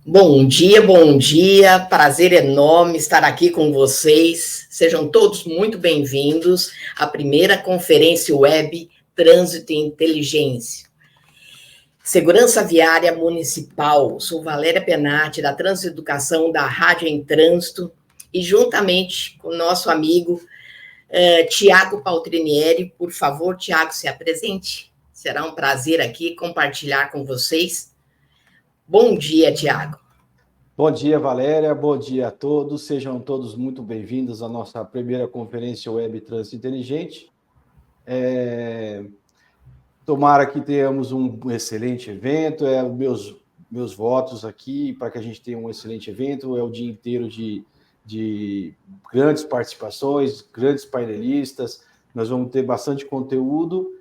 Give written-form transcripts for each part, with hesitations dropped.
Bom dia, bom dia. Prazer enorme estar aqui com vocês. Sejam todos muito bem-vindos à primeira conferência web Trânsito e Inteligência. Segurança Viária Municipal. Sou Valéria Penati, da Trânsito Educação da Rádio em Trânsito, e juntamente com o nosso amigo Tiago Paltrinieri. Por favor, Tiago, se apresente. Será um prazer aqui compartilhar com vocês. Bom dia, Tiago. Bom dia, Valéria. Bom dia a todos. Sejam todos muito bem-vindos à nossa primeira conferência web Trânsito Inteligente. Tomara que tenhamos um excelente evento. Meus votos aqui para que a gente tenha um excelente evento. É o dia inteiro de grandes participações, grandes painelistas. Nós vamos ter bastante conteúdo.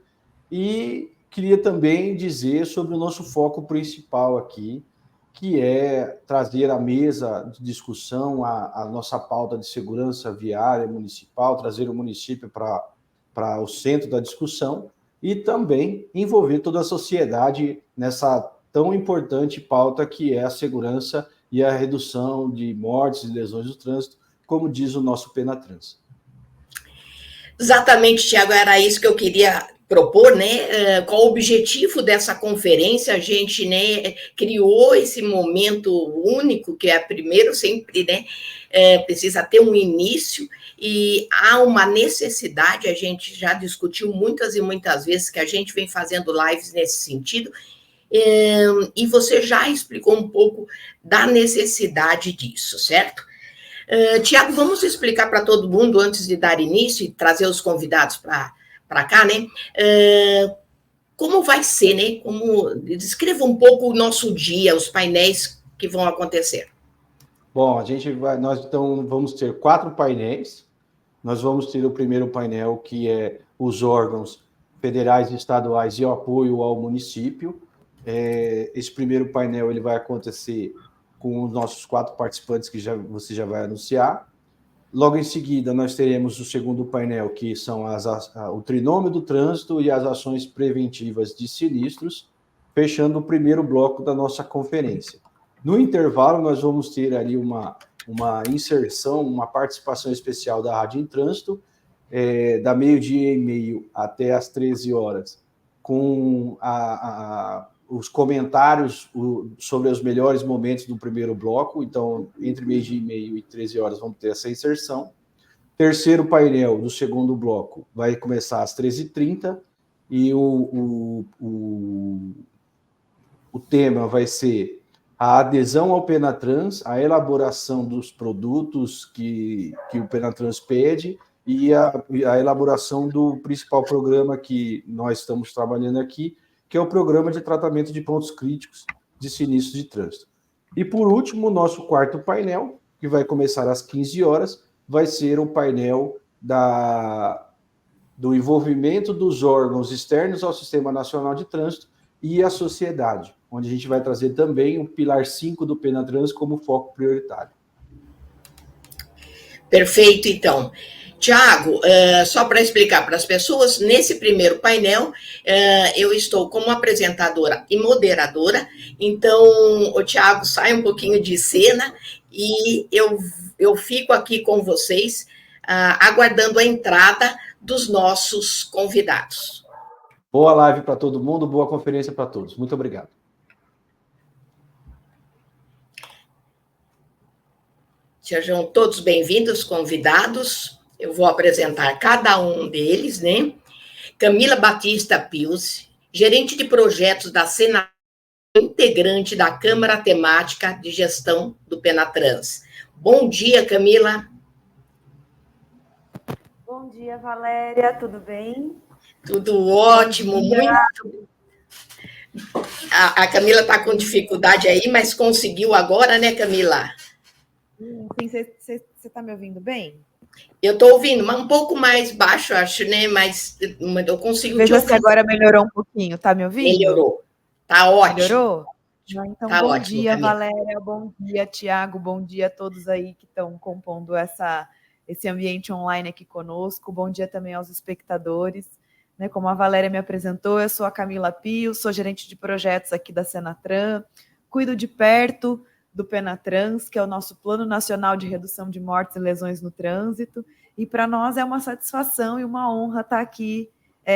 E queria também dizer sobre o nosso foco principal aqui, que é trazer à mesa de discussão a nossa pauta de segurança viária municipal, trazer o município para o centro da discussão e também envolver toda a sociedade nessa tão importante pauta que é a segurança e a redução de mortes e lesões do trânsito, como diz o nosso Penatrans. Exatamente, Tiago, era isso que eu queria propor, né? Qual o objetivo dessa conferência? A gente, né, criou esse momento único, que é primeiro sempre, né? Precisa ter um início e há uma necessidade, a gente já discutiu muitas e muitas vezes que a gente vem fazendo lives nesse sentido, e você já explicou um pouco da necessidade disso, certo? Tiago, vamos explicar para todo mundo, antes de dar início e trazer os convidados para cá, né? Como vai ser, né? Descreva um pouco o nosso dia, os painéis que vão acontecer. Bom, nós então vamos ter 4 painéis. Nós vamos ter o primeiro painel, que é os órgãos federais e estaduais e o apoio ao município. Esse primeiro painel ele vai acontecer com os nossos 4 participantes que você já vai anunciar. Logo em seguida, nós teremos o segundo painel, que são o trinômio do trânsito e as ações preventivas de sinistros, fechando o primeiro bloco da nossa conferência. No intervalo, nós vamos ter ali uma inserção, uma participação especial da Rádio em Trânsito, da 12h30 até as 13 horas, com os comentários sobre os melhores momentos do primeiro bloco. Então, entre 12h30 e 13 horas vamos ter essa inserção. Terceiro painel do segundo bloco vai começar às 13h30 e o tema vai ser a adesão ao Penatrans, a elaboração dos produtos que o Penatrans pede e a elaboração do principal programa que nós estamos trabalhando aqui, que é o Programa de Tratamento de Pontos Críticos de Sinistros de Trânsito. E, por último, o nosso quarto painel, que vai começar às 15 horas, vai ser o painel do envolvimento dos órgãos externos ao Sistema Nacional de Trânsito e a sociedade, onde a gente vai trazer também o pilar 5 do Penatrans como foco prioritário. Perfeito, então. Tiago, só para explicar para as pessoas, nesse primeiro painel, eu estou como apresentadora e moderadora, então o Tiago sai um pouquinho de cena e eu fico aqui com vocês, aguardando a entrada dos nossos convidados. Boa live para todo mundo, boa conferência para todos. Muito obrigado. Sejam todos bem-vindos, convidados. Eu vou apresentar cada um deles, né? Camila Batista Pius, gerente de projetos da Senatrans, integrante da Câmara Temática de Gestão do Penatrans. Bom dia, Camila. Bom dia, Valéria, tudo bem? Tudo ótimo, muito. A Camila está com dificuldade aí, mas conseguiu agora, né, Camila? Sim, você está me ouvindo bem? Eu estou ouvindo, mas um pouco mais baixo, acho, né? Mas eu consigo te ouvir. Se agora melhorou um pouquinho, tá me ouvindo? Melhorou. Tá ótimo. Melhorou? Então, tá bom ótimo, dia, Camila. Valéria, bom dia, Tiago, bom dia a todos aí que estão compondo esse ambiente online aqui conosco. Bom dia também aos espectadores. Né, como a Valéria me apresentou, eu sou a Camila Pio, sou gerente de projetos aqui da Senatran, cuido de perto do Penatrans, que é o nosso Plano Nacional de Redução de Mortes e Lesões no Trânsito, e para nós é uma satisfação e uma honra estar aqui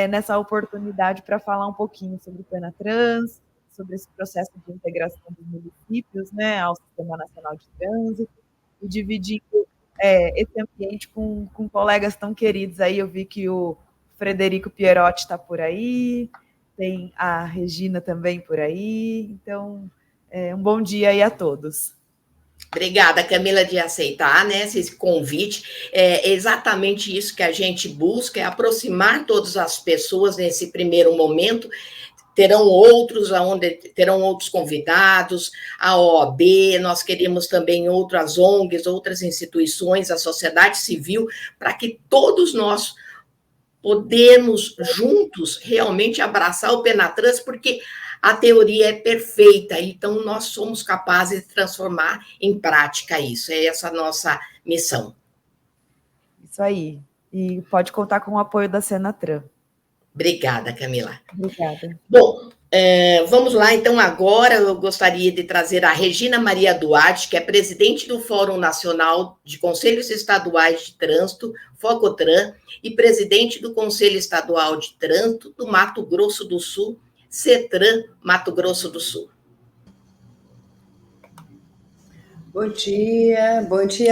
nessa oportunidade para falar um pouquinho sobre o Penatrans, sobre esse processo de integração dos municípios, né, ao Sistema Nacional de Trânsito, e dividindo esse ambiente com colegas tão queridos aí. Eu vi que o Frederico Pierotti está por aí, tem a Regina também por aí, então um bom dia aí a todos. Obrigada, Camila, de aceitar, né, esse convite. É exatamente isso que a gente busca, é aproximar todas as pessoas nesse primeiro momento. Terão outros convidados, a OAB, nós queremos também outras ONGs, outras instituições, a sociedade civil, para que todos nós podemos juntos realmente abraçar o Penatrans, porque a teoria é perfeita, então nós somos capazes de transformar em prática isso. É essa a nossa missão. Isso aí. E pode contar com o apoio da Senatran. Obrigada, Camila. Obrigada. Bom, vamos lá, então, agora eu gostaria de trazer a Regina Maria Duarte, que é presidente do Fórum Nacional de Conselhos Estaduais de Trânsito, FOCOTRAN, e presidente do Conselho Estadual de Trânsito do Mato Grosso do Sul, CETRAN, Mato Grosso do Sul. Bom dia,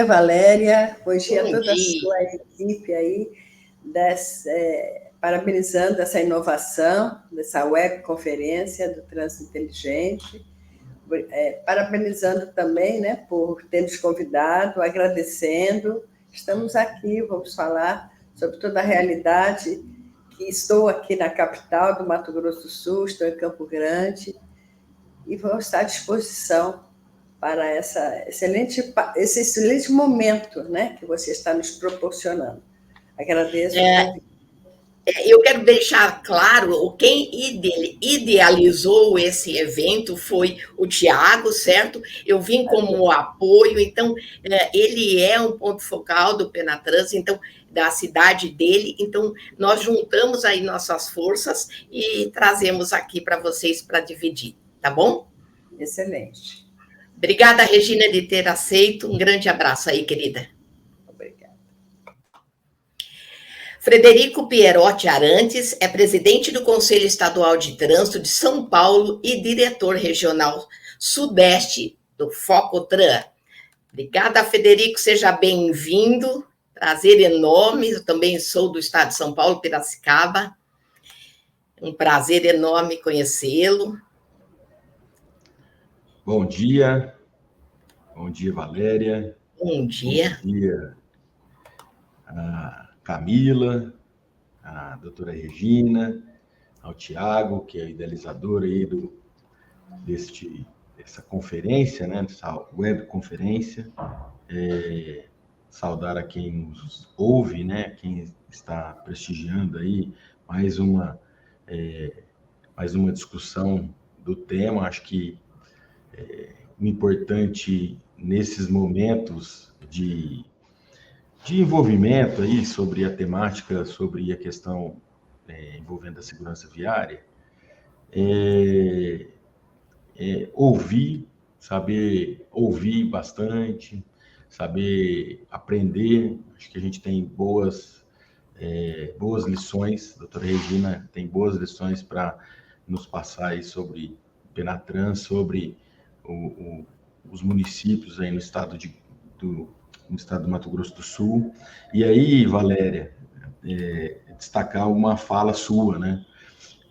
Valéria, bom dia a toda a sua equipe aí, parabenizando essa inovação, dessa webconferência do Trânsito Inteligente, parabenizando também, né, por ter nos convidado, agradecendo. Estamos aqui, vamos falar sobre toda a realidade, que estou aqui na capital do Mato Grosso do Sul, estou em Campo Grande, e vou estar à disposição para esse excelente momento, né, que você está nos proporcionando. Agradeço. Eu quero deixar claro, quem idealizou esse evento foi o Tiago, certo? Eu vim como apoio, então ele é um ponto focal do Penatrans, então da cidade dele, então nós juntamos aí nossas forças e trazemos aqui para vocês para dividir, tá bom? Excelente. Obrigada, Regina, de ter aceito. Um grande abraço aí, querida. Obrigada. Frederico Pierotti Arantes é presidente do Conselho Estadual de Trânsito de São Paulo e diretor regional Sudeste do FOCOTRAN. Obrigada, Frederico, seja bem-vindo. Prazer enorme, eu também sou do estado de São Paulo, Piracicaba. Um prazer enorme conhecê-lo. Bom dia, Valéria. Bom dia. Bom dia, a Camila, a doutora Regina, ao Tiago, que é idealizador aí dessa conferência, né, dessa webconferência. Saudar a quem nos ouve, né, quem está prestigiando aí mais uma discussão do tema. Acho que o importante nesses momentos de envolvimento aí sobre a temática, sobre a questão envolvendo a segurança viária, saber ouvir bastante, saber aprender. Acho que a gente tem boas lições, a doutora Regina tem boas lições para nos passar aí sobre Penatrans, sobre os municípios aí no estado do Mato Grosso do Sul. E aí, Valéria, destacar uma fala sua, né?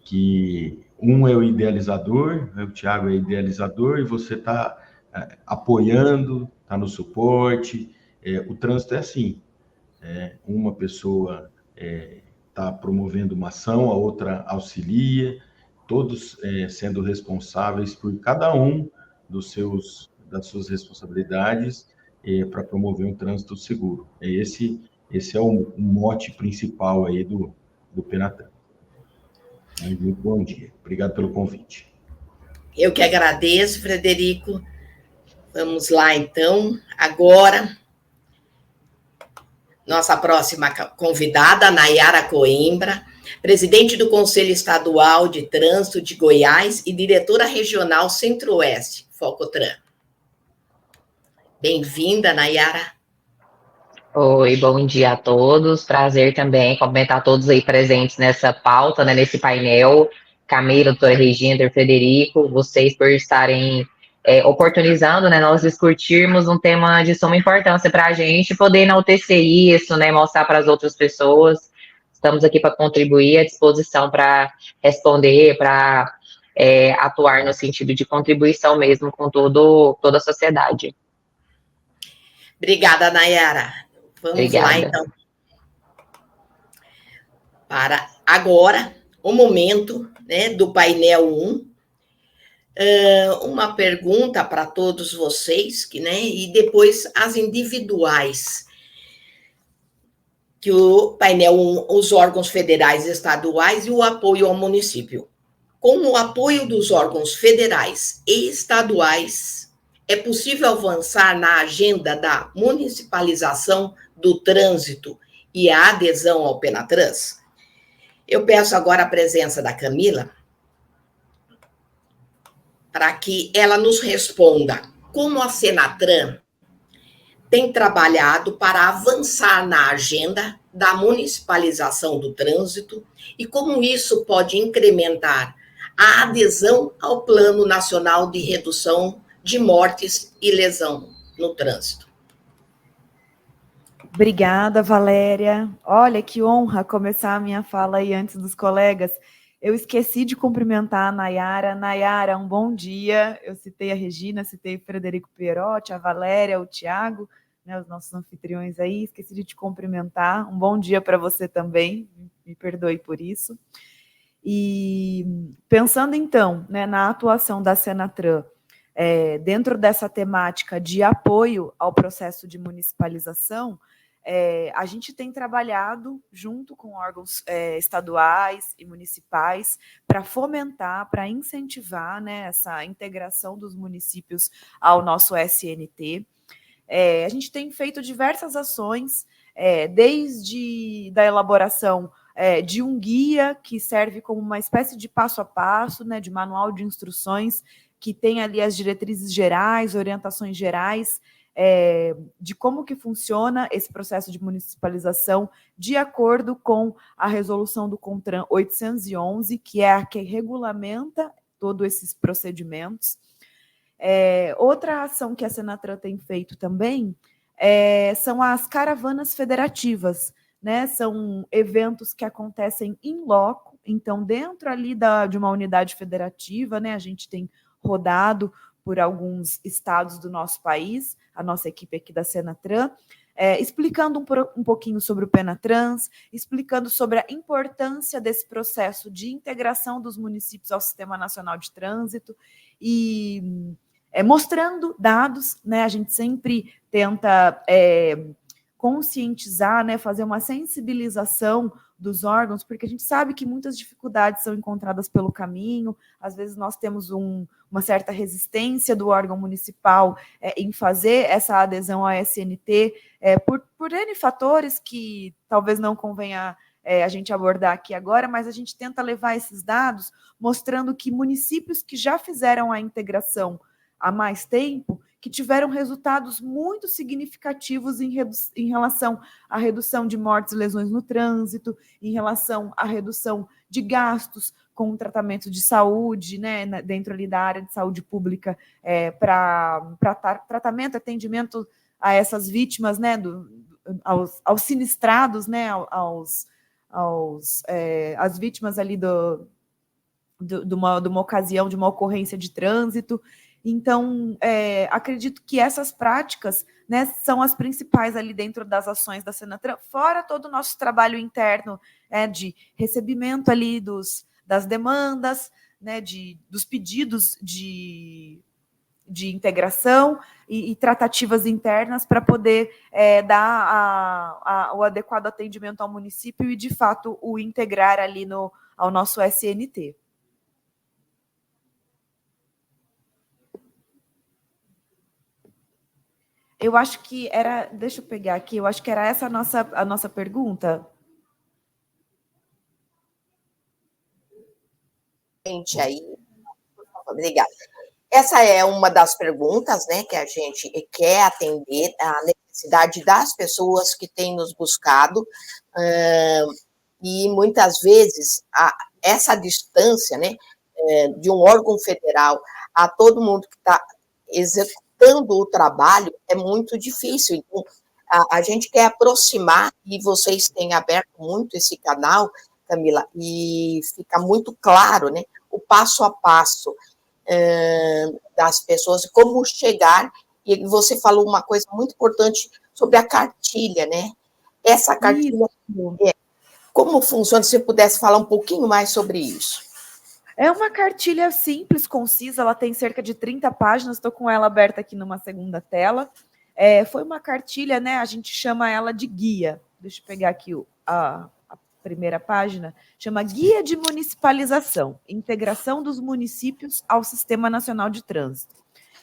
Que é o idealizador, o Tiago é idealizador, e você está apoiando, está no suporte. O trânsito é assim, uma pessoa está promovendo uma ação, a outra auxilia, todos sendo responsáveis por cada um das suas responsabilidades para promover um trânsito seguro. Esse é o mote principal aí do Penatrans. Muito bom dia. Obrigado pelo convite. Eu que agradeço, Frederico. Vamos lá, então. Agora, nossa próxima convidada, Nayara Coimbra, presidente do Conselho Estadual de Trânsito de Goiás e diretora regional Centro-Oeste, FOCOTRAN. Bem-vinda, Nayara. Oi, bom dia a todos. Prazer também cumprimentar todos aí presentes nessa pauta, né, nesse painel. Camila, doutora Regina, doutor Frederico, vocês por estarem oportunizando, né, nós discutirmos um tema de suma importância para a gente, poder enaltecer isso, né, mostrar para as outras pessoas. Estamos aqui para contribuir, à disposição para responder, para atuar no sentido de contribuição mesmo com toda a sociedade. Obrigada, Nayara. Vamos lá, Obrigada. então, para agora o momento, né, do painel 1. Uma pergunta para todos vocês, né, e depois as individuais, que o painel 1, os órgãos federais e estaduais e o apoio ao município. Com o apoio dos órgãos federais e estaduais, é possível avançar na agenda da municipalização do trânsito e a adesão ao Penatrans? Eu peço agora a presença da Camila para que ela nos responda como a Senatran tem trabalhado para avançar na agenda da municipalização do trânsito e como isso pode incrementar a adesão ao Plano Nacional de Redução de Mortes e Lesão no Trânsito. Obrigada, Valéria. Olha, que honra começar a minha fala aí antes dos colegas. Eu esqueci de cumprimentar a Nayara. Nayara, um bom dia. Eu citei a Regina, citei o Frederico Pierotti, a Valéria, o Tiago, né, os nossos anfitriões aí. Esqueci de te cumprimentar. Um bom dia para você também. Me perdoe por isso. E pensando, então, né, na atuação da Senatran, dentro dessa temática de apoio ao processo de municipalização, a gente tem trabalhado junto com órgãos estaduais e municipais para fomentar, para incentivar, né, essa integração dos municípios ao nosso SNT. A gente tem feito diversas ações, desde da elaboração de um guia que serve como uma espécie de passo a passo, né, de manual de instruções, que tem ali as diretrizes gerais, orientações gerais, de como que funciona esse processo de municipalização de acordo com a resolução do CONTRAN 811, que é a que regulamenta todos esses procedimentos. Outra ação que a Senatran tem feito também são as caravanas federativas, né? São eventos que acontecem in loco, então dentro ali de uma unidade federativa, né, a gente tem rodado por alguns estados do nosso país, a nossa equipe aqui da Senatran, explicando um pouquinho sobre o Penatrans, explicando sobre a importância desse processo de integração dos municípios ao Sistema Nacional de Trânsito e mostrando dados, né? A gente sempre tenta conscientizar, né, fazer uma sensibilização dos órgãos, porque a gente sabe que muitas dificuldades são encontradas pelo caminho, às vezes nós temos uma certa resistência do órgão municipal em fazer essa adesão à SNT, por N fatores que talvez não convenha a gente abordar aqui agora, mas a gente tenta levar esses dados, mostrando que municípios que já fizeram a integração há mais tempo, que tiveram resultados muito significativos em relação à redução de mortes e lesões no trânsito, em relação à redução de gastos com o tratamento de saúde, né, dentro ali da área de saúde pública, para tratamento, atendimento a essas vítimas, né, aos sinistrados, né, as vítimas ali de uma ocasião, de uma ocorrência de trânsito. Então, acredito que essas práticas, né, são as principais ali dentro das ações da Senatran, fora todo o nosso trabalho interno, de recebimento ali das demandas, né, dos pedidos de integração e tratativas internas para poder dar o adequado atendimento ao município e, de fato, o integrar ali ao nosso SNT. Eu acho que era... Deixa eu pegar aqui. Eu acho que era essa a nossa pergunta. Gente, aí... Obrigada. Essa é uma das perguntas, né, que a gente quer atender, a necessidade das pessoas que têm nos buscado, e muitas vezes essa distância, né, de um órgão federal a todo mundo que está executando o trabalho é muito difícil. Então, a gente quer aproximar, e vocês têm aberto muito esse canal, Camila, e fica muito claro, né, o passo a passo das pessoas, como chegar, e você falou uma coisa muito importante sobre a cartilha, né? Essa cartilha, como funciona? Se você pudesse falar um pouquinho mais sobre isso. É uma cartilha simples, concisa, ela tem cerca de 30 páginas, estou com ela aberta aqui numa segunda tela. Foi uma cartilha, né? A gente chama ela de guia. Deixa eu pegar aqui a primeira página, chama Guia de Municipalização, Integração dos Municípios ao Sistema Nacional de Trânsito.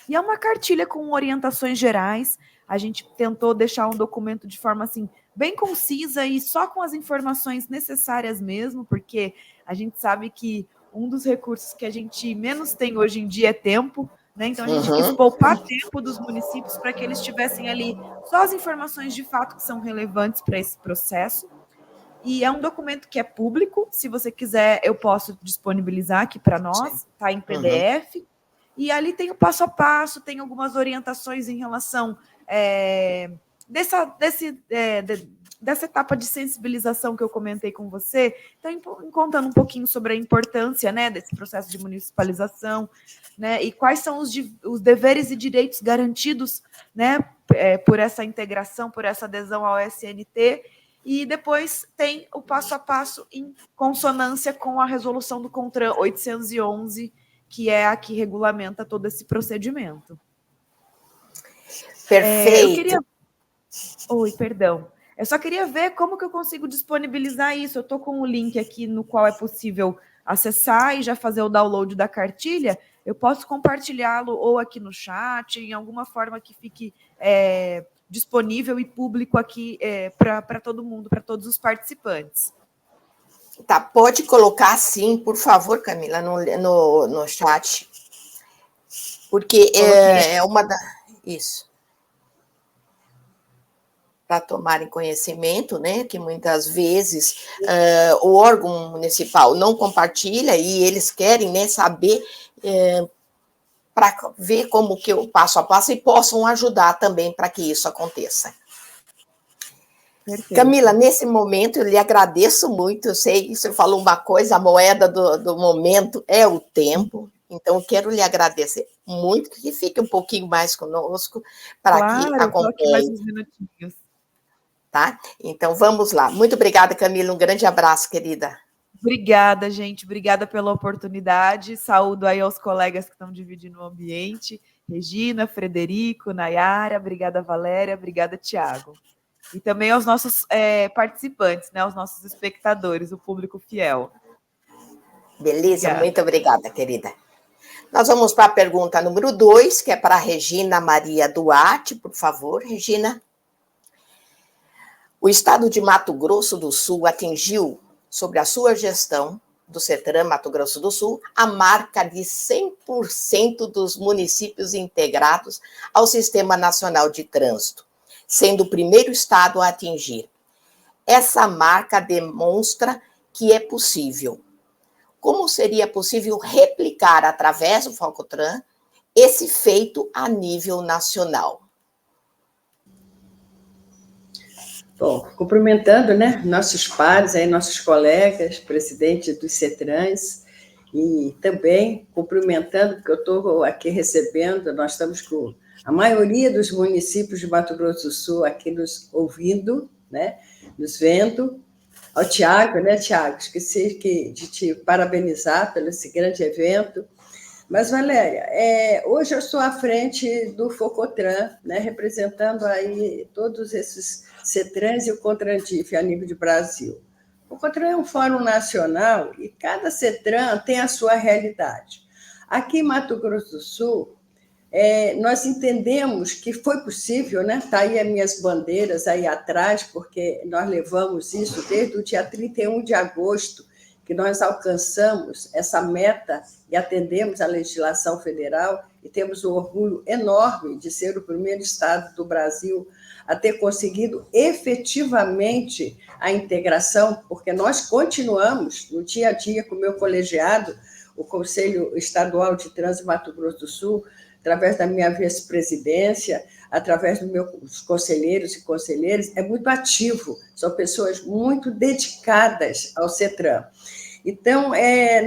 E é uma cartilha com orientações gerais, a gente tentou deixar um documento de forma, assim, bem concisa e só com as informações necessárias mesmo, porque a gente sabe que um dos recursos que a gente menos tem hoje em dia é tempo, né? Então a gente quis poupar tempo dos municípios para que eles tivessem ali só as informações de fato que são relevantes para esse processo. E é um documento que é público, se você quiser, eu posso disponibilizar aqui para nós, está em PDF, e ali tem o passo a passo, tem algumas orientações em relação dessa etapa de sensibilização que eu comentei com você, então contando um pouquinho sobre a importância, né, desse processo de municipalização, né, e quais são os deveres e direitos garantidos, né, por essa integração, por essa adesão ao SNT. E depois tem o passo a passo em consonância com a resolução do CONTRAN 811, que é a que regulamenta todo esse procedimento. Perfeito. Eu só queria ver como que eu consigo disponibilizar isso. Eu estou com um link aqui no qual é possível acessar e já fazer o download da cartilha. Eu posso compartilhá-lo ou aqui no chat, em alguma forma que fique disponível e público aqui para todo mundo, para todos os participantes. Tá, pode colocar sim, por favor, Camila, no chat. Porque é uma da... Isso. Para tomarem conhecimento, né, que muitas vezes o órgão municipal não compartilha e eles querem, né, saber para ver como que eu passo a passo e possam ajudar também para que isso aconteça. Perfeito. Camila, nesse momento eu lhe agradeço muito, eu sei que você falou uma coisa, a moeda do momento é o tempo, então eu quero lhe agradecer muito, que fique um pouquinho mais conosco para que acompanhe. Aqui mais uns minutinhos. Tá? Então vamos lá. Muito obrigada, Camila, um grande abraço, querida. Obrigada, gente. Obrigada pela oportunidade. Saúdo aí aos colegas que estão dividindo o ambiente. Regina, Frederico, Nayara. Obrigada, Valéria. Obrigada, Tiago. E também aos nossos participantes, né? Aos nossos espectadores, o público fiel. Beleza, muito obrigada, querida. Nós vamos para a pergunta número 2, que é para a Regina Maria Duarte. Por favor, Regina. O estado de Mato Grosso do Sul atingiu, sobre a sua gestão do CETRAN Mato Grosso do Sul, a marca de 100% dos municípios integrados ao Sistema Nacional de Trânsito, sendo o primeiro estado a atingir. Essa marca demonstra que é possível. Como seria possível replicar, através do FOCOTRAN, esse feito a nível nacional? Bom, cumprimentando, né, nossos pares, aí, nossos colegas, presidentes dos CETRANs, e também cumprimentando, porque eu estou aqui recebendo, nós estamos com a maioria dos municípios de Mato Grosso do Sul aqui nos ouvindo, né, nos vendo. Ao Tiago, né, Tiago, esqueci de te parabenizar pelo esse grande evento. Mas, Valéria, hoje eu estou à frente do FOCOTRAN, né, representando aí todos esses CETRANs e o CONTRANDIF a nível de Brasil. O FOCOTRAN é um fórum nacional e cada CETRAN tem a sua realidade. Aqui em Mato Grosso do Sul, nós entendemos que foi possível, né? Está aí as minhas bandeiras aí atrás, porque nós levamos isso desde o dia 31 de agosto, que nós alcançamos essa meta e atendemos a legislação federal, e temos um orgulho enorme de ser o primeiro estado do Brasil a ter conseguido efetivamente a integração, porque nós continuamos no dia a dia com o meu colegiado, o Conselho Estadual de Trânsito de Mato Grosso do Sul, através da minha vice-presidência, através dos meus conselheiros e conselheiras, é muito ativo, são pessoas muito dedicadas ao CETRAN. Então,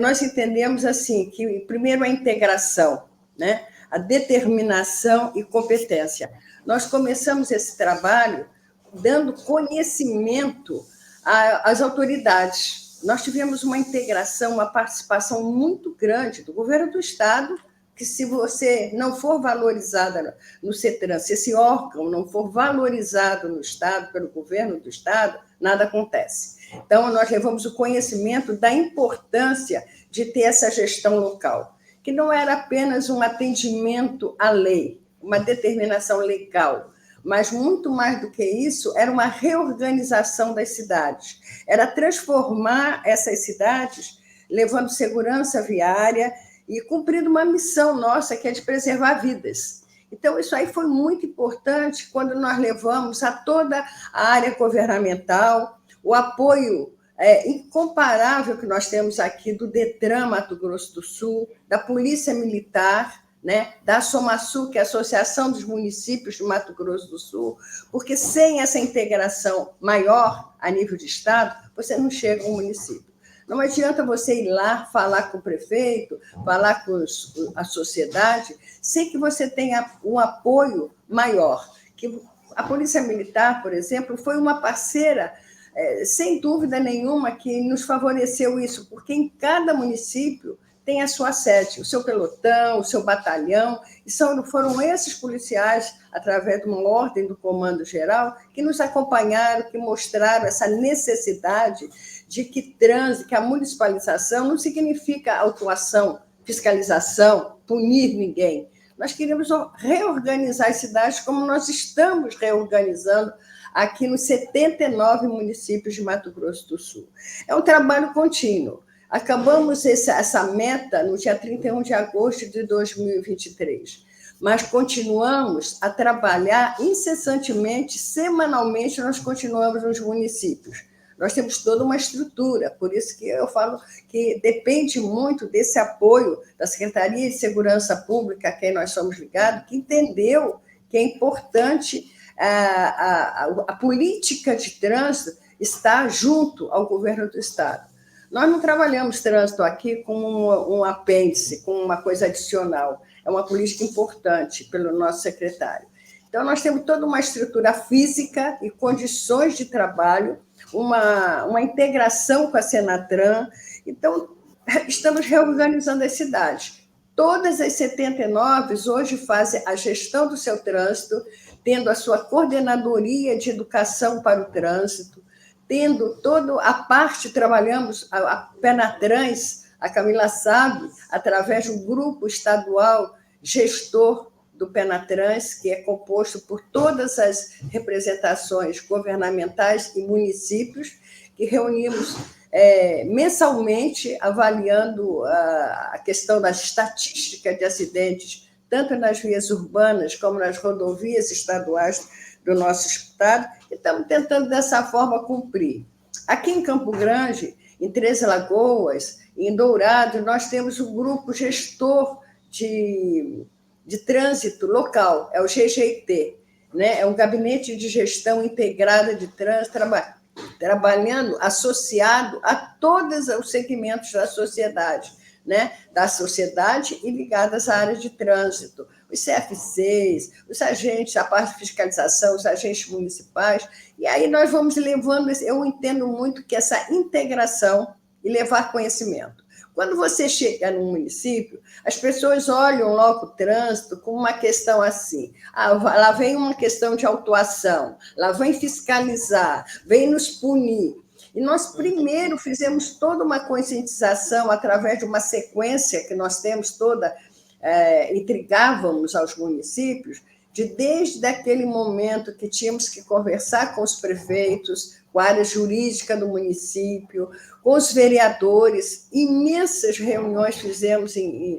nós entendemos assim que, primeiro, a integração, né? A determinação e competência. Nós começamos esse trabalho dando conhecimento às autoridades. Nós tivemos uma integração, uma participação muito grande do governo do Estado, que se você não for valorizada no CETRAN, se esse órgão não for valorizado no Estado, pelo governo do Estado, nada acontece. Então, nós levamos o conhecimento da importância de ter essa gestão local, que não era apenas um atendimento à lei, uma determinação legal, mas muito mais do que isso, era uma reorganização das cidades, era transformar essas cidades, levando segurança viária e cumprindo uma missão nossa, que é de preservar vidas. Então, isso aí foi muito importante quando nós levamos a toda a área governamental, o apoio incomparável que nós temos aqui do DETRAN Mato Grosso do Sul, da Polícia Militar, né, da ASOMASU, que é a Associação dos Municípios de Mato Grosso do Sul, porque sem essa integração maior a nível de Estado, você não chega ao município. Não adianta você ir lá falar com o prefeito, falar com a sociedade, sem que você tenha um apoio maior. Que a Polícia Militar, por exemplo, foi uma parceira, sem dúvida nenhuma, que nos favoreceu isso, porque em cada município tem a sua sede, o seu pelotão, o seu batalhão, e foram esses policiais, através de uma ordem do Comando Geral, que nos acompanharam, que mostraram essa necessidade de que a municipalização não significa autuação, fiscalização, punir ninguém. Nós queremos reorganizar as cidades como nós estamos reorganizando aqui nos 79 municípios de Mato Grosso do Sul. É um trabalho contínuo. Acabamos essa meta no dia 31 de agosto de 2023, mas continuamos a trabalhar incessantemente, semanalmente, nós continuamos nos municípios. Nós temos toda uma estrutura, por isso que eu falo que depende muito desse apoio da Secretaria de Segurança Pública, a quem nós somos ligados, que entendeu que é importante a política de trânsito estar junto ao governo do Estado. Nós não trabalhamos trânsito aqui como um apêndice, como uma coisa adicional. É uma política importante pelo nosso secretário. Então, nós temos toda uma estrutura física e condições de trabalho, uma integração com a Senatran. Então, estamos reorganizando as cidades. Todas as 79 hoje fazem a gestão do seu trânsito, tendo a sua coordenadoria de educação para o trânsito, tendo toda a parte, trabalhamos a Penatrans, a Camila sabe, através de um grupo estadual gestor do Penatrans, que é composto por todas as representações governamentais e municípios, que reunimos mensalmente, avaliando a questão da estatística de acidentes, tanto nas vias urbanas como nas rodovias estaduais do nosso estado, e estamos tentando, dessa forma, cumprir. Aqui em Campo Grande, em Três Lagoas, em Dourado, nós temos um grupo gestor de trânsito local, é o GGIT, né? É um gabinete de gestão integrada de trânsito, trabalhando associado a todos os segmentos da sociedade, né? Da sociedade e ligadas à área de trânsito, os CFCs, os agentes, a parte de fiscalização, os agentes municipais, e aí nós vamos levando, eu entendo muito que essa integração e levar conhecimento. Quando você chega num município, as pessoas olham logo o trânsito como uma questão assim, lá vem uma questão de autuação, lá vem fiscalizar, vem nos punir. E nós primeiro fizemos toda uma conscientização através de uma sequência que nós temos toda, entregávamos aos municípios, desde aquele momento que tínhamos que conversar com os prefeitos, com a área jurídica do município, com os vereadores. Imensas reuniões fizemos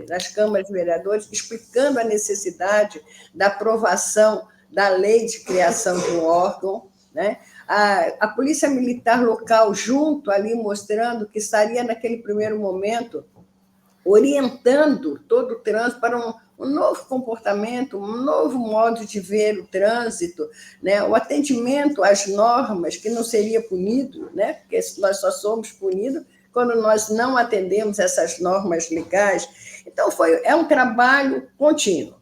nas câmaras de vereadores, explicando a necessidade da aprovação da lei de criação de um órgão, né? A Polícia Militar local junto ali, mostrando que estaria, naquele primeiro momento, orientando todo o trânsito para um novo comportamento, um novo modo de ver o trânsito, né? O atendimento às normas, que não seria punido, né? Porque nós só somos punidos quando nós não atendemos essas normas legais. Então, é um trabalho contínuo.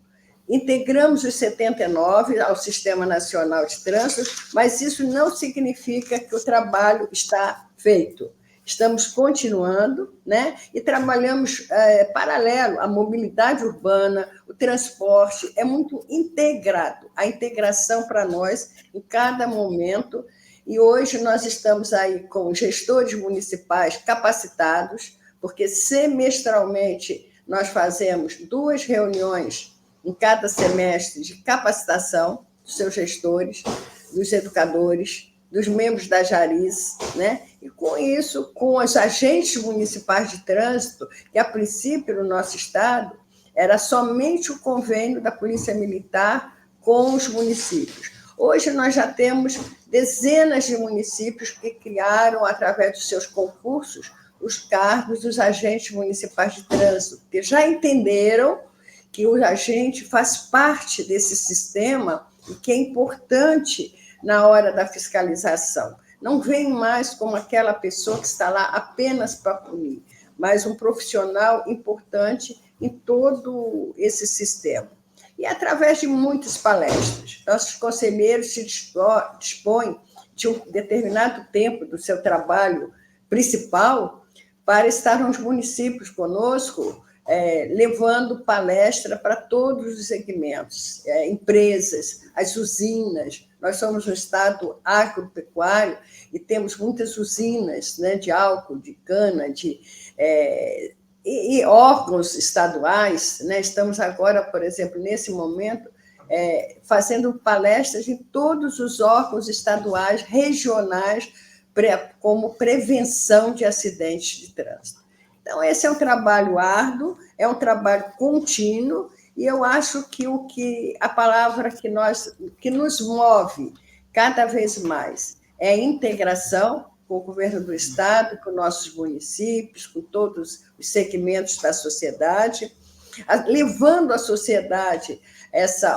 Integramos os 79 ao Sistema Nacional de Trânsito, mas isso não significa que o trabalho está feito. Estamos continuando, né? E trabalhamos paralelo à mobilidade urbana, o transporte, é muito integrado, a integração para nós em cada momento. E hoje nós estamos aí com gestores municipais capacitados, porque semestralmente nós fazemos 2 reuniões em cada semestre de capacitação dos seus gestores, dos educadores, dos membros da Jariz, né? E com isso, com os agentes municipais de trânsito, que a princípio no nosso estado era somente o convênio da Polícia Militar com os municípios. Hoje nós já temos dezenas de municípios que criaram, através dos seus concursos, os cargos dos agentes municipais de trânsito, que já entenderam que o agente faz parte desse sistema e que é importante na hora da fiscalização. Não vem mais como aquela pessoa que está lá apenas para punir, mas um profissional importante em todo esse sistema. E através de muitas palestras, nossos conselheiros se dispõem de um determinado tempo do seu trabalho principal para estar nos municípios conosco, levando palestra para todos os segmentos, empresas, as usinas. Nós somos um estado agropecuário e temos muitas usinas, né, de álcool, de cana, e órgãos estaduais, né? Estamos agora, por exemplo, nesse momento, fazendo palestras em todos os órgãos estaduais, regionais, como prevenção de acidentes de trânsito. Então, esse é um trabalho árduo, é um trabalho contínuo, e eu acho que a palavra que nos move cada vez mais é integração com o governo do Estado, com nossos municípios, com todos os segmentos da sociedade, levando à sociedade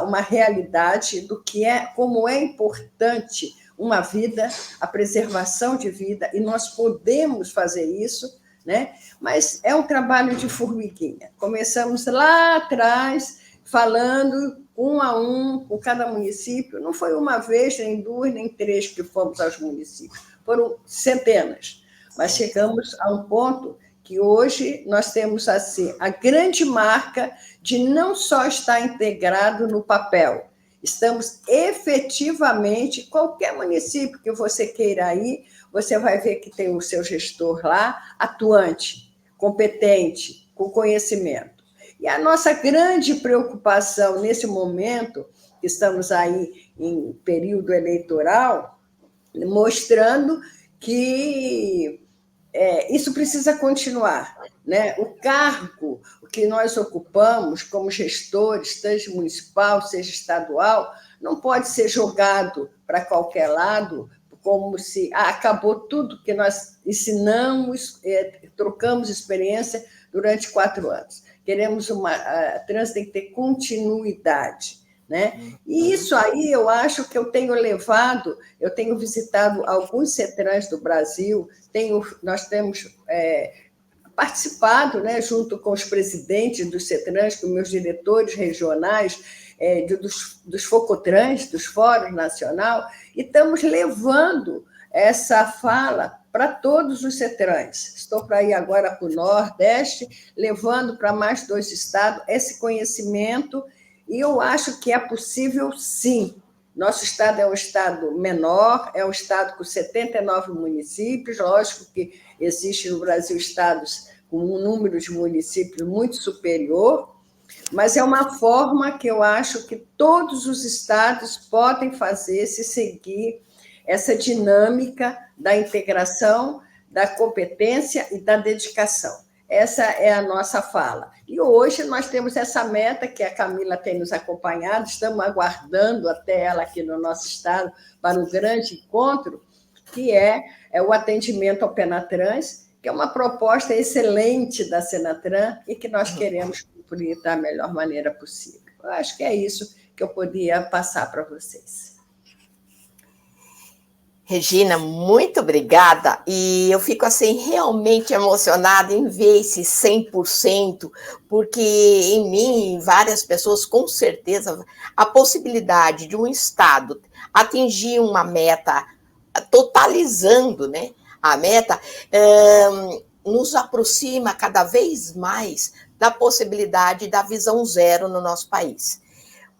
uma realidade do que como é importante uma vida, a preservação de vida, e nós podemos fazer isso, né? Mas é um trabalho de formiguinha. Começamos lá atrás, falando um a um com cada município. Não foi uma vez, nem 2, nem 3 que fomos aos municípios. Foram centenas. Mas chegamos a um ponto que hoje nós temos assim a grande marca de não só estar integrado no papel, estamos efetivamente, qualquer município que você queira ir, você vai ver que tem o seu gestor lá, atuante, competente, com conhecimento. E a nossa grande preocupação nesse momento, que estamos aí em período eleitoral, mostrando que isso precisa continuar, né? O cargo que nós ocupamos como gestores, seja municipal, seja estadual, não pode ser jogado para qualquer lado, como se acabou tudo que nós ensinamos, trocamos experiência durante 4 anos. Queremos a trânsito tem que ter continuidade, né? E isso aí eu acho que eu tenho visitado alguns CETRANs do Brasil, nós temos participado, né, junto com os presidentes dos CETRANs, com meus diretores regionais, dos FOCOTRANs, dos Fóruns Nacional, e estamos levando essa fala para todos os CETRANs. Estou para ir agora para o Nordeste, levando para mais 2 estados esse conhecimento, e eu acho que é possível, sim. Nosso estado é um estado menor, é um estado com 79 municípios, lógico que existe no Brasil estados com um número de municípios muito superior, mas é uma forma que eu acho que todos os estados podem fazer se seguir essa dinâmica da integração, da competência e da dedicação. Essa é a nossa fala. E hoje nós temos essa meta que a Camila tem nos acompanhado, estamos aguardando até ela aqui no nosso estado para um grande encontro, que é o atendimento ao Penatrans, que é uma proposta excelente da Senatran e que nós queremos cumprir da melhor maneira possível. Eu acho que é isso que eu podia passar para vocês. Regina, muito obrigada, e eu fico assim realmente emocionada em ver esse 100%, porque em mim, várias pessoas, com certeza, a possibilidade de um Estado atingir uma meta, totalizando, né, a meta, nos aproxima cada vez mais da possibilidade da visão zero no nosso país.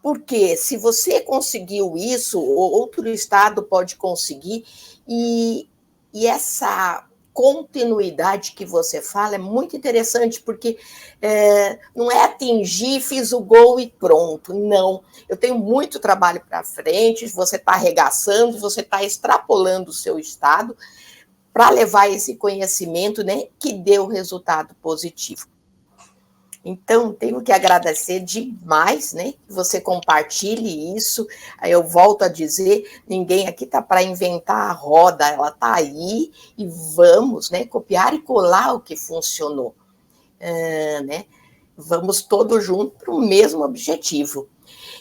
Porque se você conseguiu isso, outro estado pode conseguir, e essa continuidade que você fala é muito interessante, porque não é atingir, fiz o gol e pronto, não. Eu tenho muito trabalho para frente, você está arregaçando, você está extrapolando o seu estado para levar esse conhecimento, né, que deu resultado positivo. Então, tenho que agradecer demais, né, que você compartilhe isso. Aí eu volto a dizer, ninguém aqui está para inventar a roda, ela está aí, e vamos, né, copiar e colar o que funcionou. Né? Vamos todos juntos para o mesmo objetivo.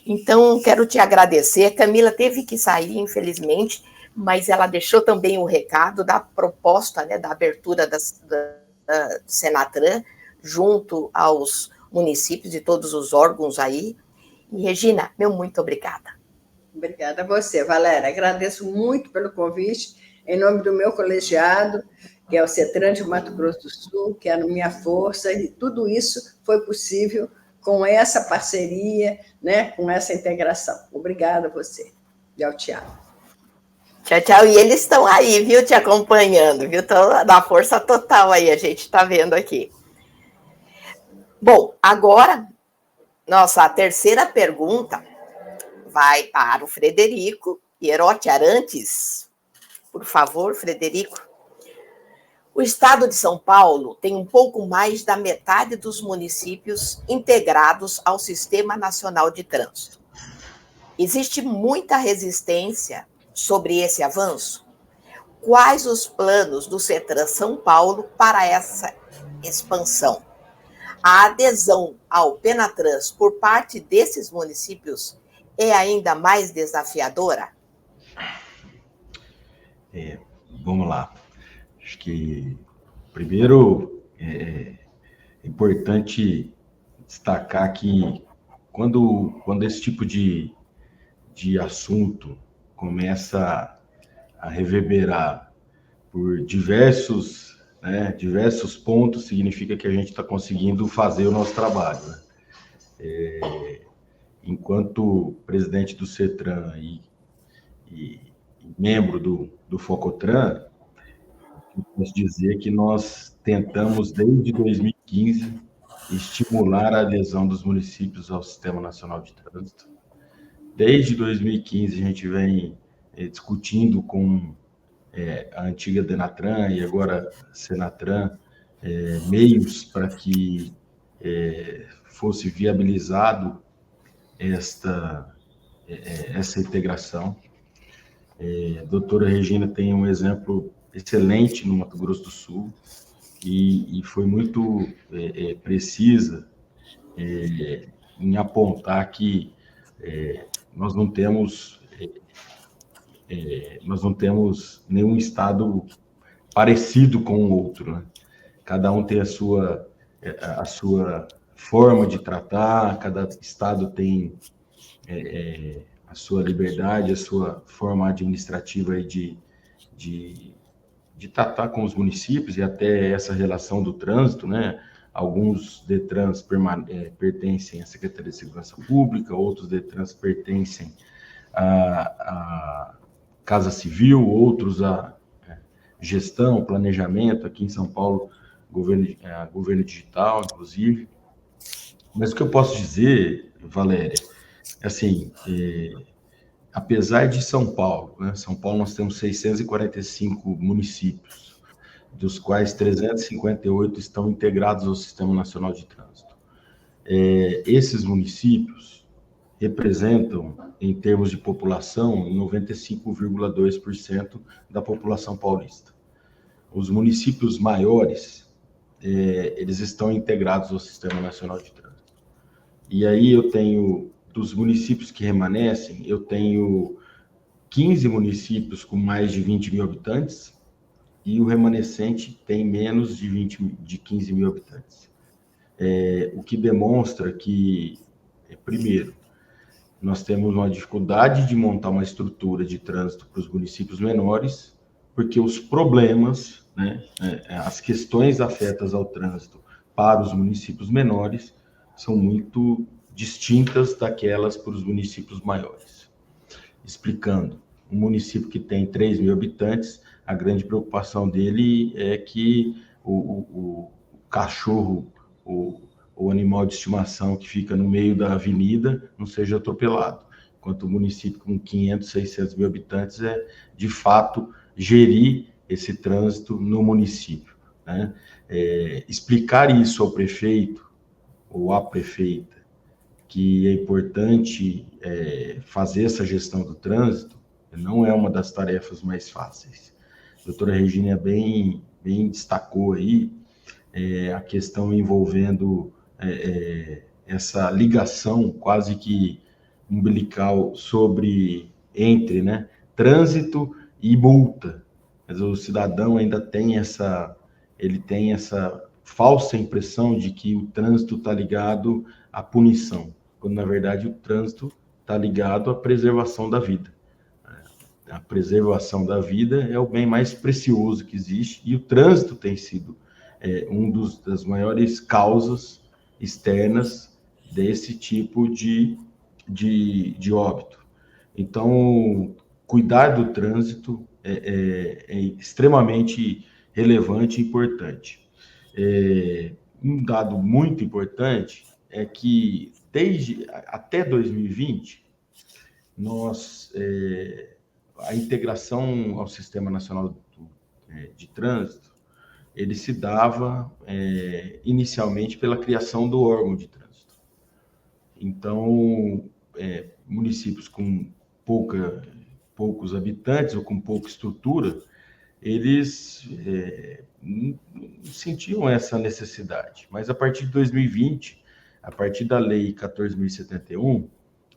Então, quero te agradecer. A Camila teve que sair, infelizmente, mas ela deixou também o recado da proposta, né, da abertura da Senatran, junto aos municípios e todos os órgãos aí. E, Regina, meu muito obrigada. Obrigada a você, Valéria. Agradeço muito pelo convite, em nome do meu colegiado, que é o CETRAN de Mato Grosso do Sul, que é a minha força, e tudo isso foi possível com essa parceria, né, com essa integração. Obrigada a você. E ao Tiago. Tchau, tchau. E eles estão aí, viu, te acompanhando, viu? Estão na força total aí, a gente está vendo aqui. Bom, agora, nossa terceira pergunta vai para o Frederico Pierotti Arantes. Por favor, Frederico. O estado de São Paulo tem um pouco mais da metade dos municípios integrados ao Sistema Nacional de Trânsito. Existe muita resistência sobre esse avanço? Quais os planos do CETRAN São Paulo para essa expansão? A adesão ao Penatrans por parte desses municípios é ainda mais desafiadora? Vamos lá. Acho que, primeiro, é importante destacar que quando esse tipo de assunto começa a reverberar por diversos pontos, significa que a gente está conseguindo fazer o nosso trabalho. Né? Enquanto presidente do CETRAN e membro do FOCOTRAN, eu posso dizer que nós tentamos, desde 2015, estimular a adesão dos municípios ao Sistema Nacional de Trânsito. Desde 2015, a gente vem discutindo com a antiga Denatran e agora Senatran, meios para que fosse viabilizado essa integração. A doutora Regina tem um exemplo excelente no Mato Grosso do Sul e foi muito precisa em apontar que nós não temos nenhum estado parecido com o outro, né? Cada um tem a sua forma de tratar, cada estado tem a sua liberdade, a sua forma administrativa aí de tratar com os municípios e até essa relação do trânsito, né? Alguns DETRANs pertencem à Secretaria de Segurança Pública, outros DETRANs pertencem à Casa Civil, outros à gestão, planejamento, aqui em São Paulo, governo digital, inclusive. Mas o que eu posso dizer, Valéria, assim, apesar de São Paulo, né? São Paulo nós temos 645 municípios, dos quais 358 estão integrados ao Sistema Nacional de Trânsito. Esses municípios representam, em termos de população, 95,2% da população paulista. Os municípios maiores, eles estão integrados ao Sistema Nacional de Trânsito. E aí eu tenho, dos municípios que remanescem, eu tenho 15 municípios com mais de 20 mil habitantes, e o remanescente tem menos de 15 mil habitantes. O que demonstra que, primeiro, nós temos uma dificuldade de montar uma estrutura de trânsito para os municípios menores, porque os problemas, né, as questões afetas ao trânsito para os municípios menores são muito distintas daquelas para os municípios maiores. Explicando, um município que tem 3 mil habitantes, a grande preocupação dele é que o cachorro, o animal de estimação que fica no meio da avenida não seja atropelado. Enquanto o município com 500, 600 mil habitantes de fato, gerir esse trânsito no município, né? Explicar isso ao prefeito ou à prefeita, que é importante fazer essa gestão do trânsito, não é uma das tarefas mais fáceis. A doutora Regina bem destacou aí a questão envolvendo essa ligação quase que umbilical entre, né, trânsito e multa. Mas o cidadão ainda tem essa falsa impressão de que o trânsito está ligado à punição, quando na verdade o trânsito está ligado à preservação da vida. A preservação da vida é o bem mais precioso que existe, e o trânsito tem sido das maiores causas externas desse tipo de óbito. Então, cuidar do trânsito é extremamente relevante e importante. Um dado muito importante é que até 2020, a integração ao Sistema Nacional de Trânsito, ele se dava inicialmente pela criação do órgão de trânsito. Então, municípios com poucos habitantes ou com pouca estrutura, eles não sentiam essa necessidade. Mas a partir de 2020, a partir da Lei 14.071,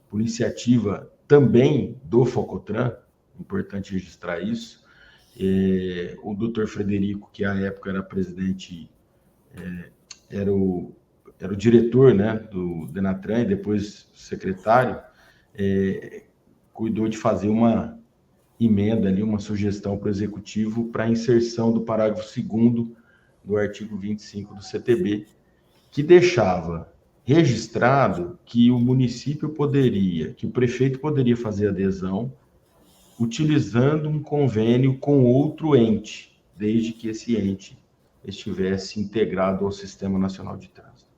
por iniciativa também do Focotran, importante registrar isso, o doutor Frederico, que à época era presidente, era o diretor, né, do Denatran e depois secretário, cuidou de fazer uma emenda ali, uma sugestão para o Executivo para a inserção do parágrafo 2º do artigo 25 do CTB, que deixava registrado que o município que o prefeito poderia fazer adesão utilizando um convênio com outro ente, desde que esse ente estivesse integrado ao Sistema Nacional de Trânsito.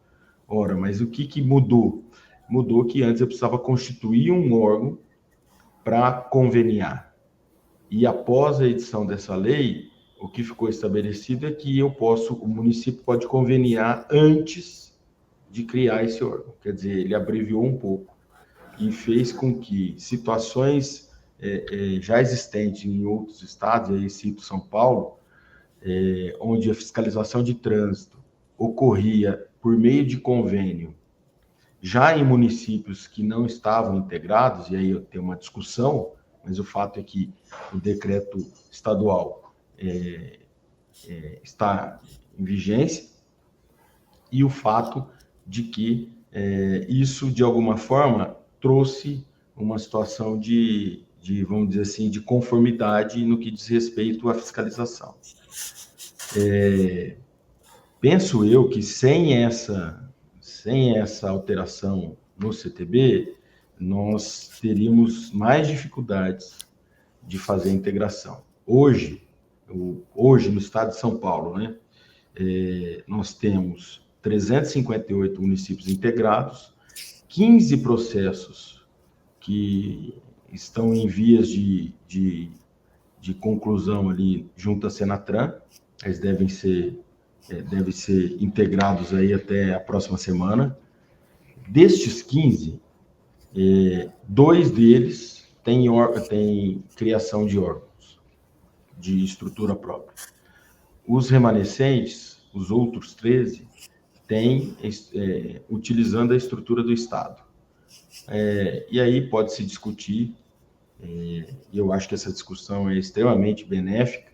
Ora, mas o que mudou? Mudou que antes eu precisava constituir um órgão para conveniar. E após a edição dessa lei, o que ficou estabelecido é que o município pode conveniar antes de criar esse órgão. Quer dizer, ele abreviou um pouco e fez com que situações já existentes em outros estados, aí cito São Paulo, onde a fiscalização de trânsito ocorria por meio de convênio, já em municípios que não estavam integrados, e aí eu tenho uma discussão, mas o fato é que o decreto estadual está em vigência, e o fato de que isso, de alguma forma, trouxe uma situação vamos dizer assim, de conformidade no que diz respeito à fiscalização. Penso eu que sem essa alteração no CTB, nós teríamos mais dificuldades de fazer a integração. Hoje no estado de São Paulo, né, nós temos 358 municípios integrados, 15 processos que estão em vias de conclusão ali junto à Senatran. Eles devem ser integrados aí até a próxima semana. Destes 15, 2 deles têm criação de órgãos, de estrutura própria. Os remanescentes, os outros 13, têm utilizando a estrutura do Estado. E aí pode-se discutir, e eu acho que essa discussão é extremamente benéfica,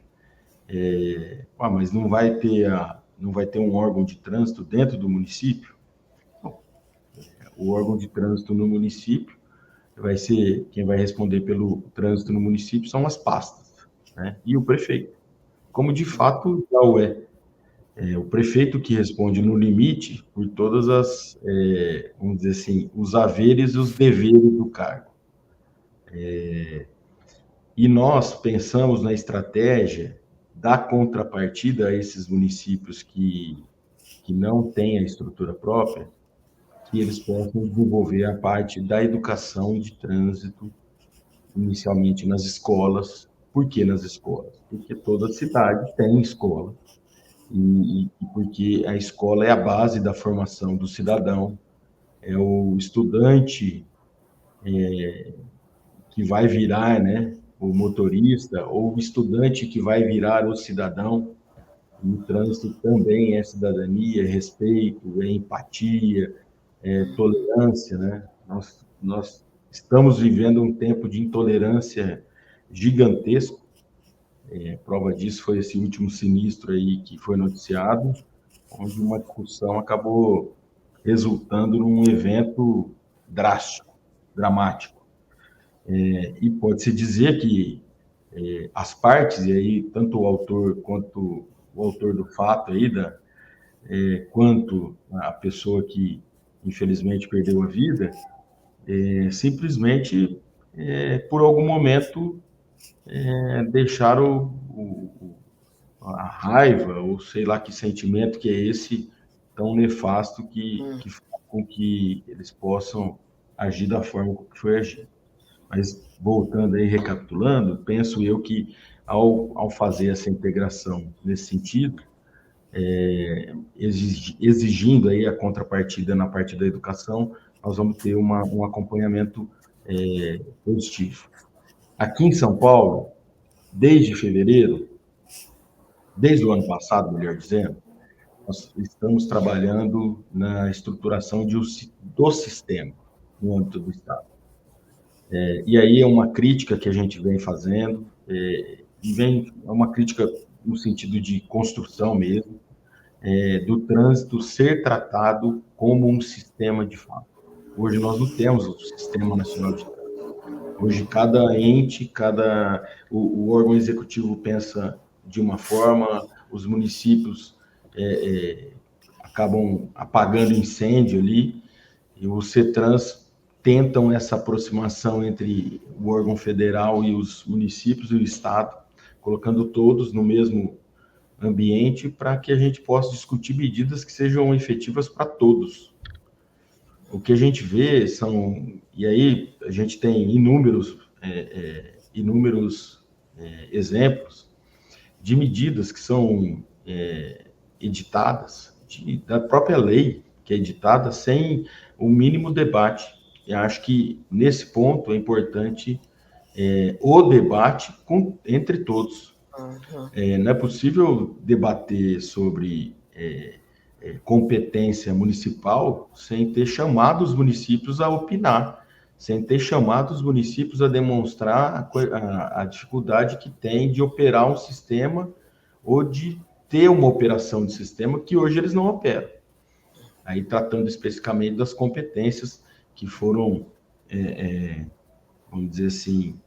mas não vai ter um órgão de trânsito dentro do município? Bom, o órgão de trânsito no município vai ser, quem vai responder pelo trânsito no município são as pastas, né? E o prefeito, como de fato já o é. O prefeito que responde no limite por todas as, vamos dizer assim, os haveres e os deveres do cargo. E nós pensamos na estratégia da contrapartida a esses municípios que não têm a estrutura própria, que eles possam desenvolver a parte da educação de trânsito, inicialmente nas escolas. Por que nas escolas? Porque toda cidade tem escola. E porque a escola é a base da formação do cidadão, é o estudante que vai virar, né, o motorista, ou o estudante que vai virar o cidadão. E o trânsito também é cidadania, é respeito, é empatia, é tolerância, né? Nós estamos vivendo um tempo de intolerância gigantesco. Prova disso foi esse último sinistro aí que foi noticiado, onde uma discussão acabou resultando num evento drástico, dramático. E pode-se dizer que as partes, e aí tanto o autor quanto o autor do fato aí, quanto a pessoa que infelizmente perdeu a vida, simplesmente por algum momento deixaram a raiva, ou sei lá que sentimento que é esse tão nefasto que faz com que eles possam agir da forma que foi agido. Mas, voltando aí, recapitulando, penso eu que, ao fazer essa integração nesse sentido, exigindo aí a contrapartida na parte da educação, nós vamos ter um acompanhamento positivo. Aqui em São Paulo, desde fevereiro, desde o ano passado, melhor dizendo, nós estamos trabalhando na estruturação do sistema no âmbito do Estado. E aí é uma crítica que a gente vem fazendo, é uma crítica no sentido de construção mesmo, do trânsito ser tratado como um sistema de fato. Hoje nós não temos o Sistema Nacional de Trânsito. Hoje cada ente, o órgão executivo pensa de uma forma, os municípios acabam apagando incêndio ali, e os CETRANS tentam essa aproximação entre o órgão federal e os municípios e o Estado, colocando todos no mesmo ambiente para que a gente possa discutir medidas que sejam efetivas para todos. O que a gente vê e aí a gente tem inúmeros exemplos de medidas que são editadas, da própria lei que é editada, sem o mínimo debate. Eu acho que, nesse ponto, é importante o debate entre todos. Não é possível debater sobre competência municipal sem ter chamado os municípios a opinar, sem ter chamado os municípios a demonstrar a dificuldade que tem de operar um sistema ou de ter uma operação de sistema que hoje eles não operam. Aí, tratando especificamente das competências que foram, vamos dizer assim,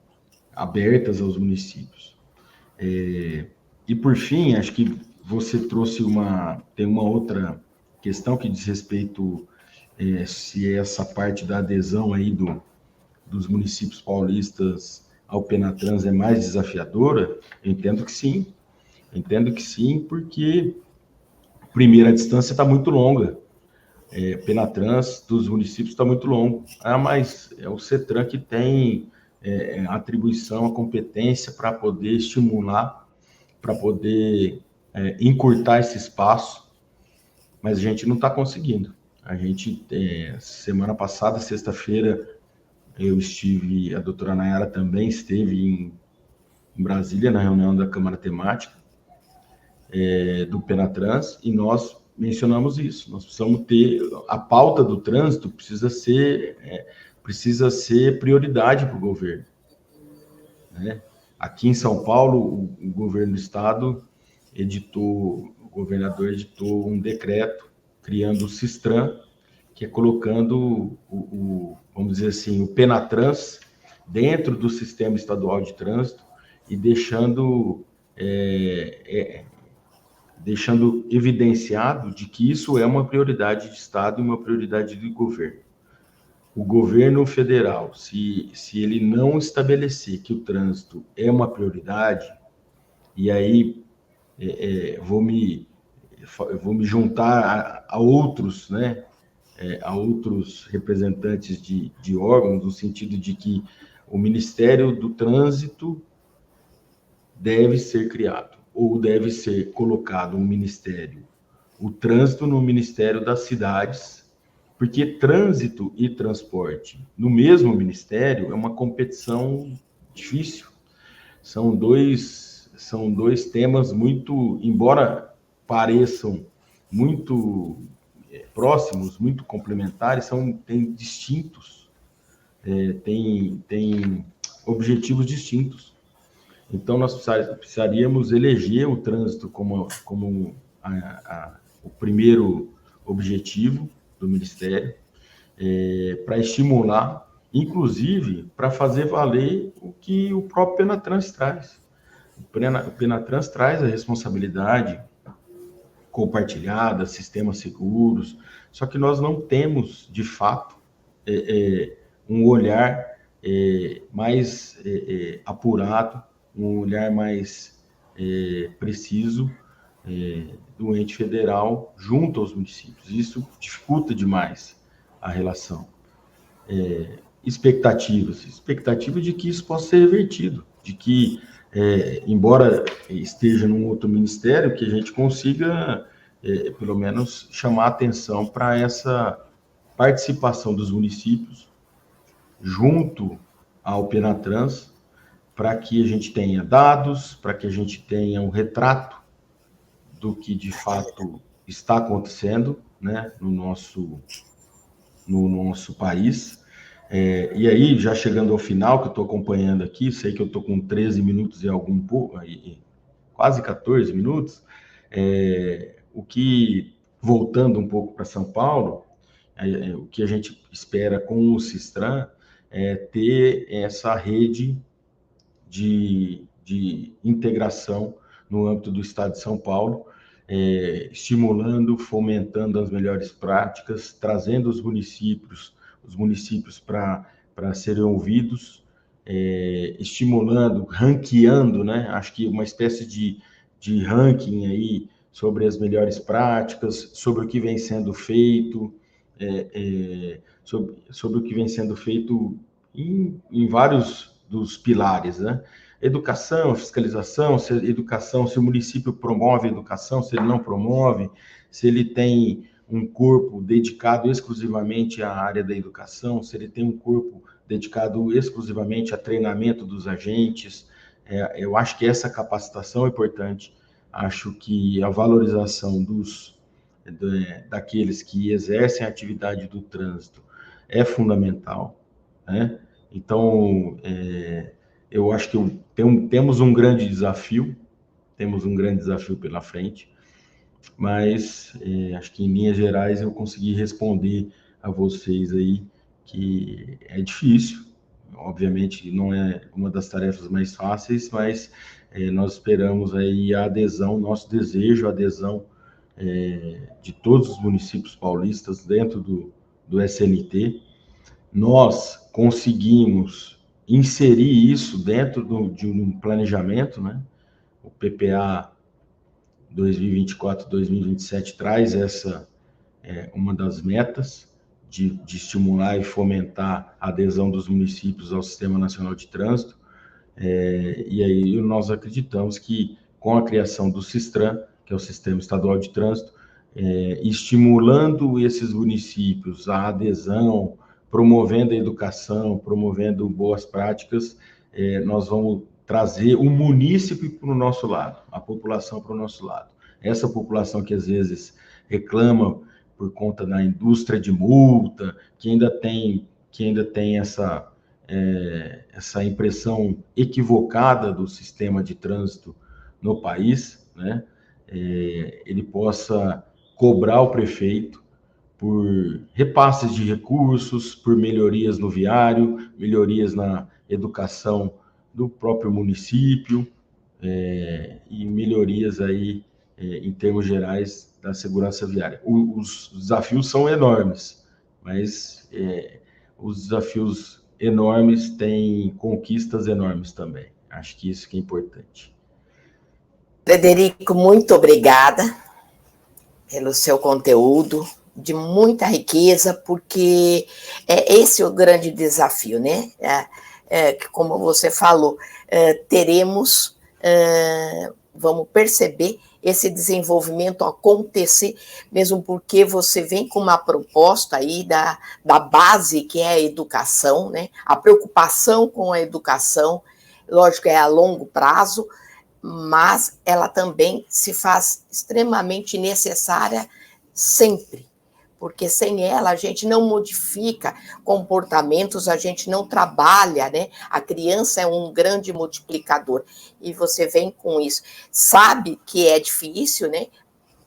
abertas aos municípios. E, por fim, acho que você trouxe tem uma outra questão que diz respeito se essa parte da adesão aí dos municípios paulistas ao Penatrans é mais desafiadora. Eu entendo que sim. Porque, primeiro, a distância está muito longa. Penatrans dos municípios está muito longo. Mas é o CETRAN que tem a atribuição, a competência para poder estimular, para poder encurtar esse espaço, mas a gente não está conseguindo. A gente, semana passada, sexta-feira, a doutora Nayara também esteve em Brasília, na reunião da Câmara Temática do Penatrans, e nós mencionamos isso. Nós precisamos ter a pauta do trânsito, precisa ser prioridade para o governo, né? Aqui em São Paulo, o governo do estado o governador editou um decreto criando o Sistran, que é colocando vamos dizer assim, o Penatrans dentro do sistema estadual de trânsito e deixando evidenciado de que isso é uma prioridade de Estado e uma prioridade do governo. O governo federal, se ele não estabelecer que o trânsito é uma prioridade, e aí vou me juntar a outros, né, a outros representantes de órgãos, no sentido de que o Ministério do Trânsito deve ser criado, ou deve ser colocado o trânsito no Ministério das Cidades, porque trânsito e transporte no mesmo ministério é uma competição difícil. São dois temas muito, embora pareçam muito próximos, muito complementares, têm distintos, têm objetivos distintos. Então, nós precisaríamos eleger o trânsito como o primeiro objetivo do Ministério, para estimular, inclusive, para fazer valer o que o próprio Penatrans traz. O Penatrans traz a responsabilidade compartilhada, sistemas seguros, só que nós não temos, de fato, um olhar mais apurado, um olhar mais preciso do ente federal junto aos municípios. Isso dificulta demais a relação. Expectativa de que isso possa ser revertido, de que, embora esteja num outro ministério, que a gente consiga, pelo menos, chamar atenção para essa participação dos municípios junto ao Penatrans, para que a gente tenha dados, para que a gente tenha um retrato do que de fato está acontecendo, né, no nosso país. E aí, já chegando ao final, que eu estou acompanhando aqui, sei que eu estou com 13 minutos e quase 14 minutos, voltando um pouco para São Paulo, o que a gente espera com o Sistran é ter essa rede de integração no âmbito do Estado de São Paulo, estimulando, fomentando as melhores práticas, trazendo os municípios para serem ouvidos, estimulando, ranqueando, né? Acho que uma espécie de ranking aí sobre as melhores práticas, sobre o que vem sendo feito, sobre o que vem sendo feito em vários dos pilares, né? Educação, fiscalização, se o município promove a educação, se ele não promove, se ele tem um corpo dedicado exclusivamente à área da educação, se ele tem um corpo dedicado exclusivamente a treinamento dos agentes. Eu acho que essa capacitação é importante. Acho que a valorização daqueles que exercem a atividade do trânsito é fundamental, né? Então, eu acho que temos um grande desafio pela frente, mas acho que em linhas gerais eu consegui responder a vocês aí que é difícil, obviamente não é uma das tarefas mais fáceis, mas nós esperamos aí a adesão, nosso desejo, a adesão de todos os municípios paulistas dentro do SNT. Nós conseguimos inserir isso dentro de um planejamento, né? O PPA 2024-2027 traz uma das metas de estimular e fomentar a adesão dos municípios ao Sistema Nacional de Trânsito. E aí nós acreditamos que, com a criação do Sistran, que é o Sistema Estadual de Trânsito, estimulando esses municípios à adesão, promovendo a educação, promovendo boas práticas, nós vamos trazer o munícipe para o nosso lado, a população para o nosso lado. Essa população que às vezes reclama por conta da indústria de multa, que ainda tem essa impressão equivocada do sistema de trânsito no país, né? Ele possa cobrar o prefeito por repasses de recursos, por melhorias no viário, melhorias na educação do próprio município, e melhorias aí em termos gerais da segurança viária. Os desafios são enormes, mas os desafios enormes têm conquistas enormes também. Acho que isso que é importante. Frederico, muito obrigada pelo seu conteúdo, de muita riqueza, porque esse é o grande desafio, né? Como você falou, vamos perceber esse desenvolvimento acontecer, mesmo porque você vem com uma proposta aí da base, que é a educação, né? A preocupação com a educação, lógico, é a longo prazo, mas ela também se faz extremamente necessária sempre, porque sem ela a gente não modifica comportamentos, a gente não trabalha, né? A criança é um grande multiplicador, e você vem com isso. Sabe que é difícil, né?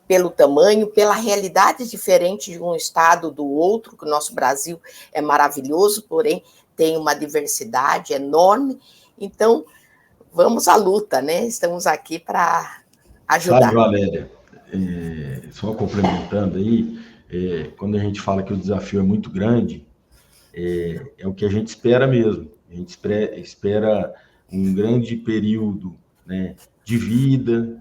Pelo tamanho, pela realidade diferente de um estado do outro, que o nosso Brasil é maravilhoso, porém tem uma diversidade enorme, então vamos à luta, né? Estamos aqui para ajudar. Sabe, Valéria, só complementando aí, quando a gente fala que o desafio é muito grande, é o que a gente espera mesmo. A gente espera um grande período, né, de vida,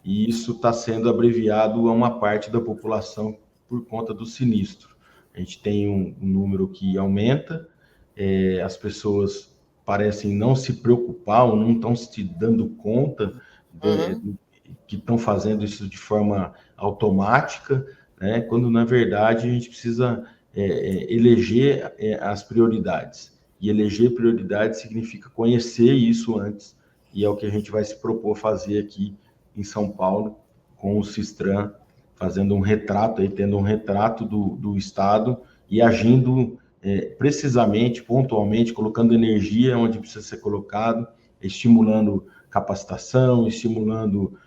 e isso está sendo abreviado a uma parte da população por conta do sinistro. A gente tem um número que aumenta, as pessoas parecem não se preocupar ou não estão se dando conta que estão fazendo isso de forma automática, né? Quando, na verdade, a gente precisa eleger as prioridades. E eleger prioridades significa conhecer isso antes, e é o que a gente vai se propor fazer aqui em São Paulo, com o Sistran, fazendo um retrato, tendo um retrato do Estado e agindo precisamente, pontualmente, colocando energia onde precisa ser colocado, estimulando capacitação, estimulando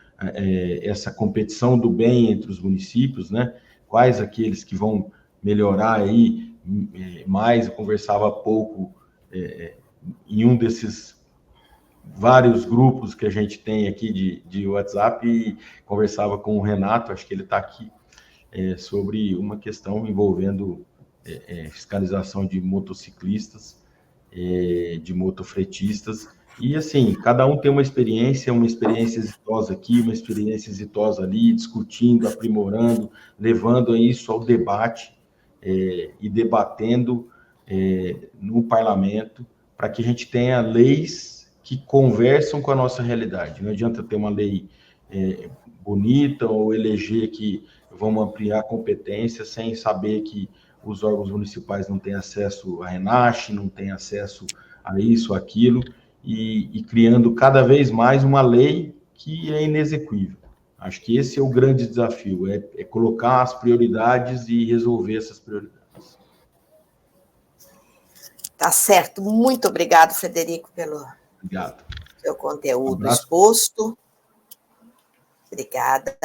essa competição do bem entre os municípios, né? Quais aqueles que vão melhorar aí mais? Eu conversava há pouco em um desses vários grupos que a gente tem aqui de WhatsApp, e conversava com o Renato, acho que ele está aqui, sobre uma questão envolvendo fiscalização de motociclistas, de motofretistas, e assim, cada um tem uma experiência exitosa aqui, uma experiência exitosa ali, discutindo, aprimorando, levando isso ao debate e debatendo no parlamento, para que a gente tenha leis que conversam com a nossa realidade. Não adianta ter uma lei bonita ou eleger que vamos ampliar a competência sem saber que os órgãos municipais não têm acesso à RENACH, não têm acesso a isso, aquilo, e criando cada vez mais uma lei que é inexequível. Acho que esse é o grande desafio, é colocar as prioridades e resolver essas prioridades. Tá certo. Muito obrigado, Frederico, pelo seu conteúdo exposto. Obrigada.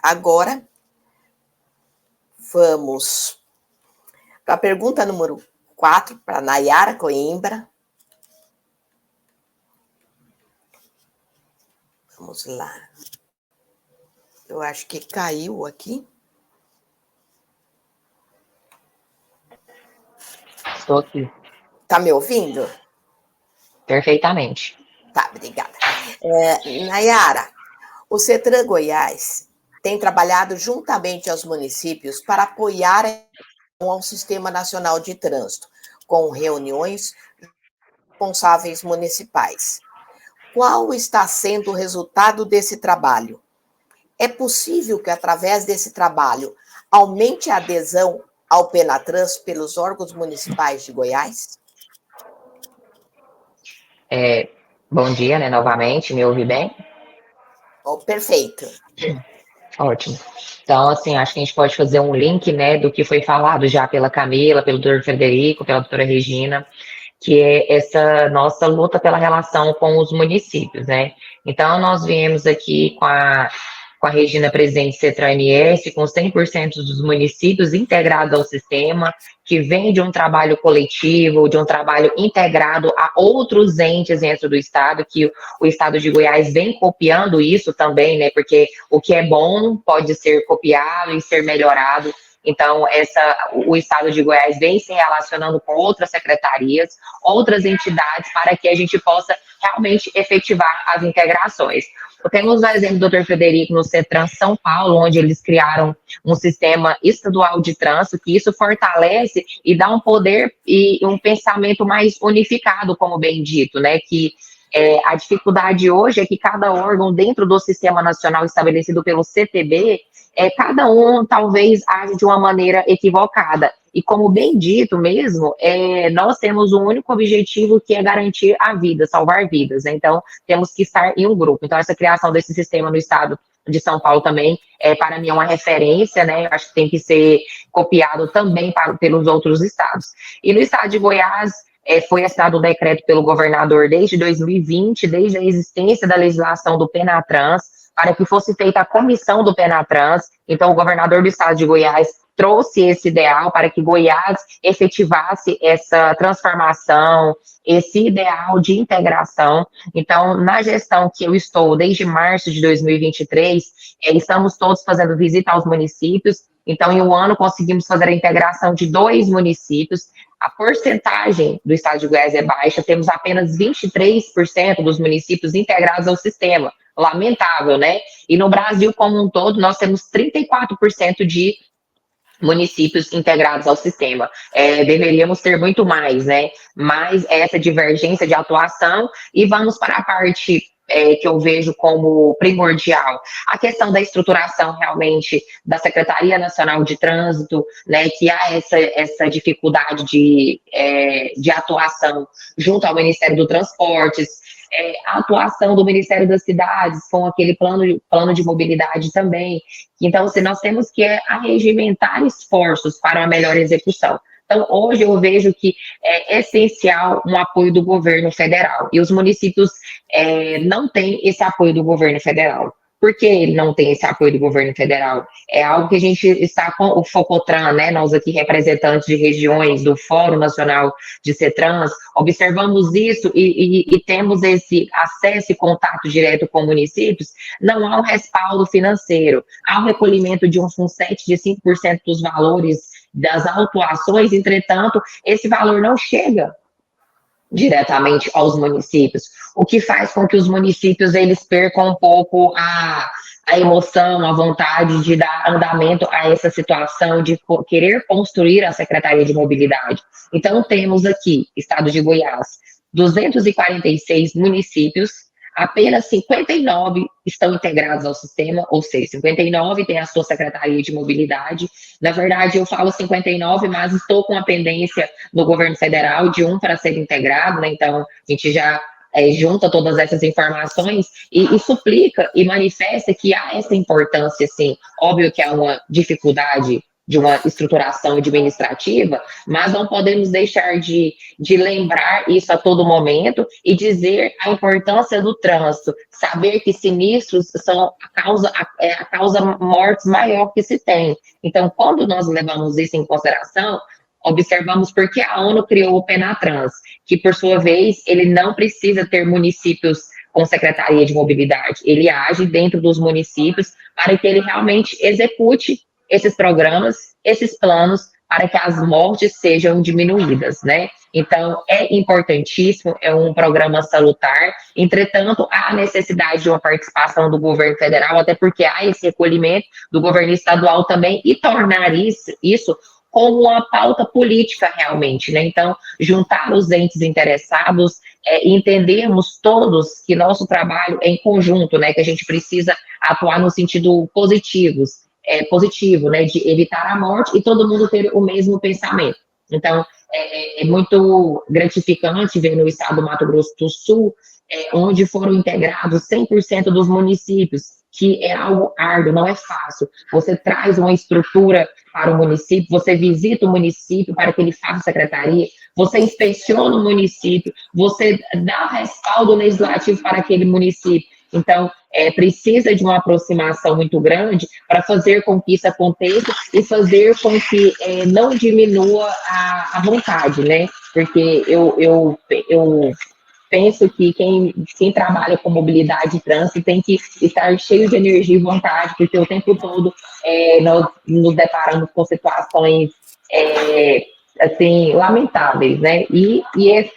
Agora, vamos para a pergunta número 4, para Nayara Coimbra. Vamos lá. Eu acho que caiu aqui. Estou aqui. Está me ouvindo? Perfeitamente. Tá, obrigada. Nayara, o CETRAN Goiás tem trabalhado juntamente aos municípios para apoiar ao Sistema Nacional de Trânsito, com reuniões responsáveis municipais. Qual está sendo o resultado desse trabalho? É possível que, através desse trabalho, aumente a adesão ao Penatrans pelos órgãos municipais de Goiás? Bom dia, né, novamente, me ouve bem? Oh, perfeito. Ótimo. Então, assim, acho que a gente pode fazer um link, né, do que foi falado já pela Camila, pelo doutor Frederico, pela doutora Regina, que é essa nossa luta pela relação com os municípios, né? Então, nós viemos aqui com a Regina presidente CETRAN-MS, com 100% dos municípios integrados ao sistema, que vem de um trabalho coletivo, de um trabalho integrado a outros entes dentro do Estado, que o Estado de Goiás vem copiando isso também, né? Porque o que é bom pode ser copiado e ser melhorado. Então, o Estado de Goiás vem se relacionando com outras secretarias, outras entidades, para que a gente possa realmente efetivar as integrações. Temos o exemplo do Dr. Frederico no CETRAN São Paulo, onde eles criaram um sistema estadual de trânsito, que isso fortalece e dá um poder e um pensamento mais unificado, como bem dito, né? Que a dificuldade hoje é que cada órgão dentro do Sistema Nacional estabelecido pelo CTB, cada um talvez age de uma maneira equivocada. E como bem dito mesmo, nós temos um único objetivo, que é garantir a vida, salvar vidas, né? Então, temos que estar em um grupo. Então, essa criação desse sistema no estado de São Paulo também, para mim, é uma referência, né? Eu acho que tem que ser copiado também pelos outros estados. E no estado de Goiás, foi assinado um decreto pelo governador desde 2020, desde a existência da legislação do Penatrans, para que fosse feita a comissão do Penatrans. Então, o governador do estado de Goiás trouxe esse ideal para que Goiás efetivasse essa transformação, esse ideal de integração. Então, na gestão que eu estou desde março de 2023, estamos todos fazendo visita aos municípios. Então, em um ano, conseguimos fazer a integração de 2 municípios. A porcentagem do estado de Goiás é baixa, temos apenas 23% dos municípios integrados ao sistema. Lamentável, né? E no Brasil como um todo, nós temos 34% de municípios integrados ao sistema. Deveríamos ter muito mais, né? Mas essa divergência de atuação, e vamos para a parte que eu vejo como primordial, a questão da estruturação realmente da Secretaria Nacional de Trânsito, né, que há essa dificuldade de atuação junto ao Ministério do Transportes, a atuação do Ministério das Cidades com aquele plano de mobilidade também. Então, nós temos que arregimentar esforços para uma melhor execução. Então, hoje eu vejo que é essencial um apoio do governo federal, e os municípios não têm esse apoio do governo federal. Por que ele não tem esse apoio do governo federal? É algo que a gente está com o Focotran, né? Nós aqui, representantes de regiões do Fórum Nacional de CETRANS, observamos isso e temos esse acesso e contato direto com municípios. Não há um respaldo financeiro, há um recolhimento de um FUNSET de 5% dos valores das autuações, entretanto, esse valor não chega diretamente aos municípios, o que faz com que os municípios eles percam um pouco a emoção, a vontade de dar andamento a essa situação de querer construir a Secretaria de Mobilidade. Então, temos aqui, estado de Goiás, 246 municípios, apenas 59 estão integrados ao sistema, ou seja, 59 têm a sua Secretaria de Mobilidade. Na verdade, eu falo 59, mas estou com a pendência no governo federal de um para ser integrado, né? Então, a gente já junta todas essas informações e suplica e manifesta que há essa importância, sim. Óbvio que há uma dificuldade de uma estruturação administrativa, mas não podemos deixar de lembrar isso a todo momento e dizer a importância do trânsito, saber que sinistros são a causa mortes maior que se tem. Então, quando nós levamos isso em consideração, observamos porque a ONU criou o Penatrans, que, por sua vez, ele não precisa ter municípios com Secretaria de Mobilidade, ele age dentro dos municípios para que ele realmente execute esses programas, esses planos, para que as mortes sejam diminuídas, né? Então, é importantíssimo, é um programa salutar, entretanto, há necessidade de uma participação do governo federal, até porque há esse recolhimento do governo estadual também, e tornar isso como uma pauta política realmente, né? Então, juntar os entes interessados, entendermos todos que nosso trabalho é em conjunto, né? Que a gente precisa atuar no sentido positivo, né? De evitar a morte e todo mundo ter o mesmo pensamento. Então, é muito gratificante ver no estado do Mato Grosso do Sul, onde foram integrados 100% dos municípios, que é algo árduo, não é fácil. Você traz uma estrutura para o município, você visita o município para que ele faça a secretaria, você inspeciona o município, você dá respaldo legislativo para aquele município. Então, precisa de uma aproximação muito grande para fazer com que isso aconteça e fazer com que não diminua a vontade, né? Porque eu penso que quem trabalha com mobilidade e trânsito tem que estar cheio de energia e vontade, porque o tempo todo nós nos deparamos com situações assim, lamentáveis, né? E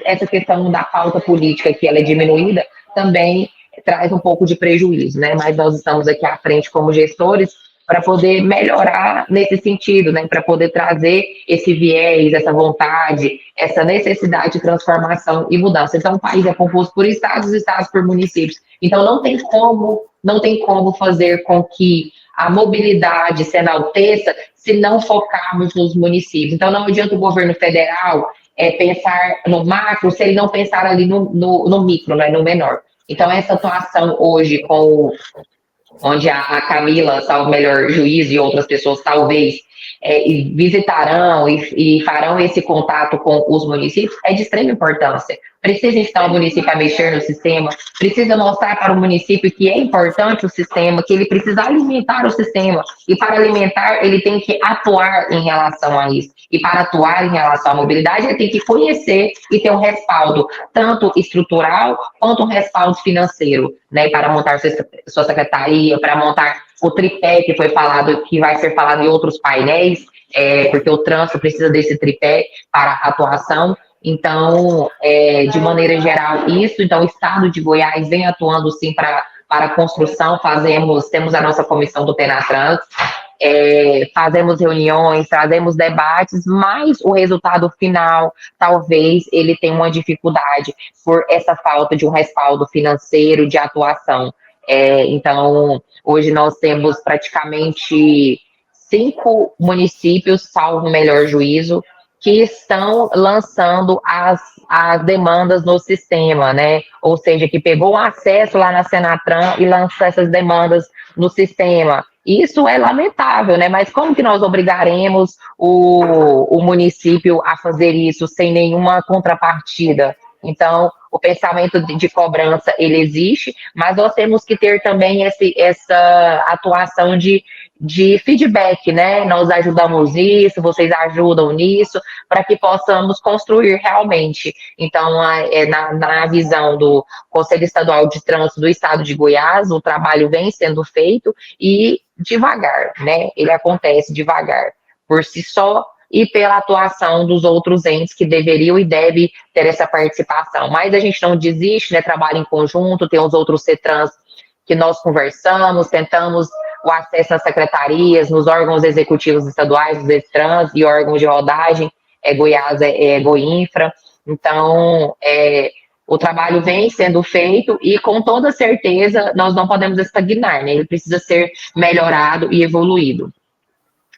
essa questão da pauta política, que ela é diminuída, também traz um pouco de prejuízo, né? Mas nós estamos aqui à frente como gestores para poder melhorar nesse sentido, né? Para poder trazer esse viés, essa vontade, essa necessidade de transformação e mudança. Então, o país é composto por estados por municípios. Então, não tem como fazer com que a mobilidade se enalteça se não focarmos nos municípios. Então, não adianta o governo federal pensar no macro se ele não pensar ali no micro, né? No menor. Então, essa atuação hoje onde a Camila, salvo melhor juízo, e outras pessoas talvez visitarão e farão esse contato com os municípios, é de extrema importância. Precisa instar o município a mexer no sistema, precisa mostrar para o município que é importante o sistema, que ele precisa alimentar o sistema, e para alimentar ele tem que atuar em relação a isso. E para atuar em relação à mobilidade, ele tem que conhecer e ter um respaldo, tanto estrutural quanto um respaldo financeiro, né, para montar sua secretaria, para montar o tripé que foi falado, que vai ser falado em outros painéis, porque o trânsito precisa desse tripé para atuação. Então, de maneira geral, isso. Então, o Estado de Goiás vem atuando, sim, para a construção. Temos a nossa comissão do Penatrans, fazemos reuniões, trazemos debates, mas o resultado final, talvez, ele tenha uma dificuldade por essa falta de um respaldo financeiro, de atuação. Então, hoje nós temos praticamente 5 municípios, salvo o melhor juízo, que estão lançando as demandas no sistema, né? Ou seja, que pegou o acesso lá na Senatran e lança essas demandas no sistema. Isso é lamentável, né? Mas como que nós obrigaremos o município a fazer isso sem nenhuma contrapartida? Então, o pensamento de cobrança, ele existe, mas nós temos que ter também essa atuação de feedback, né? Nós ajudamos nisso, vocês ajudam nisso, para que possamos construir realmente. Então, na visão do Conselho Estadual de Trânsito do Estado de Goiás, o trabalho vem sendo feito e devagar, né? Ele acontece devagar, por si só, e pela atuação dos outros entes que deveriam e devem ter essa participação. Mas a gente não desiste, né? Trabalha em conjunto, tem os outros CETRANS que nós conversamos, tentamos o acesso às secretarias, nos órgãos executivos estaduais, os CETRANS e órgãos de rodagem, Goiás Goinfra. Então, o trabalho vem sendo feito e, com toda certeza, nós não podemos estagnar, né? Ele precisa ser melhorado e evoluído.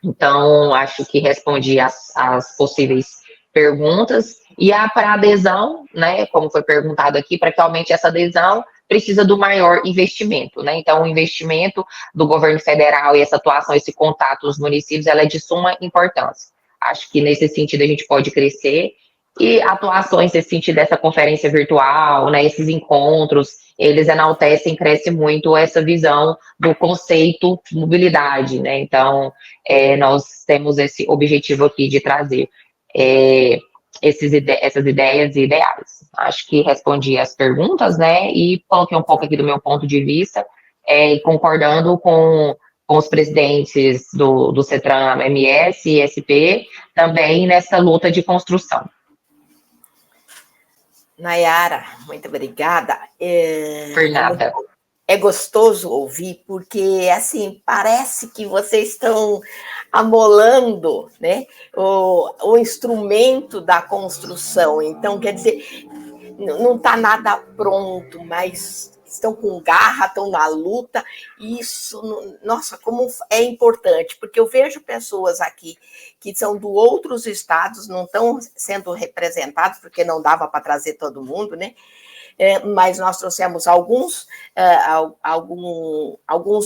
Então, acho que respondi as possíveis perguntas. E para adesão, né, como foi perguntado aqui, para que aumente essa adesão, precisa do maior investimento, né? Então, o investimento do governo federal e essa atuação, esse contato nos municípios, ela é de suma importância. Acho que nesse sentido a gente pode crescer. E atuações nesse sentido dessa conferência virtual, né, esses encontros, eles enaltecem, cresce muito essa visão do conceito mobilidade, né? Então, nós temos esse objetivo aqui de trazer essas ideias e ideais. Acho que respondi as perguntas, né? E coloquei um pouco aqui do meu ponto de vista, concordando com os presidentes do CETRAN, MS e SP, também nessa luta de construção. Nayara, muito obrigada. Por nada. É gostoso ouvir, porque, assim, parece que vocês estão amolando, né, o instrumento da construção. Então, quer dizer, não está nada pronto, mas estão com garra, estão na luta. Isso, nossa, como é importante, porque eu vejo pessoas aqui que são de outros estados, não estão sendo representados, porque não dava para trazer todo mundo, né? Mas nós trouxemos alguns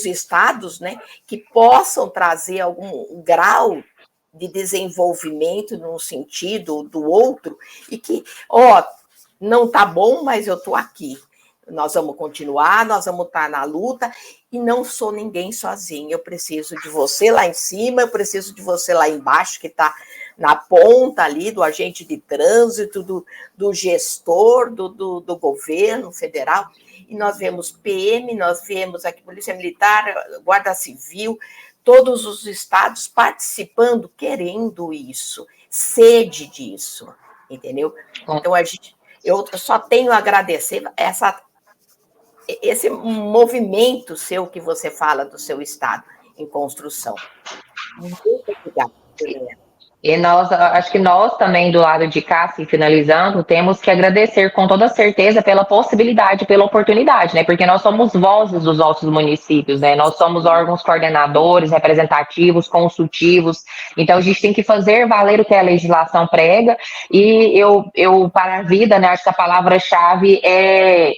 estados, né, que possam trazer algum grau de desenvolvimento num sentido do outro, e que, não está bom, mas eu estou aqui. Nós vamos continuar, nós vamos estar na luta, e não sou ninguém sozinho. Eu preciso de você lá em cima, eu preciso de você lá embaixo, que está na ponta ali, do agente de trânsito, do gestor, do governo federal. E nós vemos PM, nós vemos aqui Polícia Militar, Guarda Civil, todos os estados participando, querendo isso, sede disso, entendeu? Então, eu só tenho a agradecer esse movimento seu que você fala do seu estado em construção. Muito obrigada, Helena. E acho que nós também, do lado de cá, assim, finalizando, temos que agradecer com toda certeza pela possibilidade, pela oportunidade, né? Porque nós somos vozes dos nossos municípios, né? Nós somos órgãos coordenadores, representativos, consultivos. Então, a gente tem que fazer valer o que a legislação prega. E eu para a vida, né? Acho que a palavra-chave é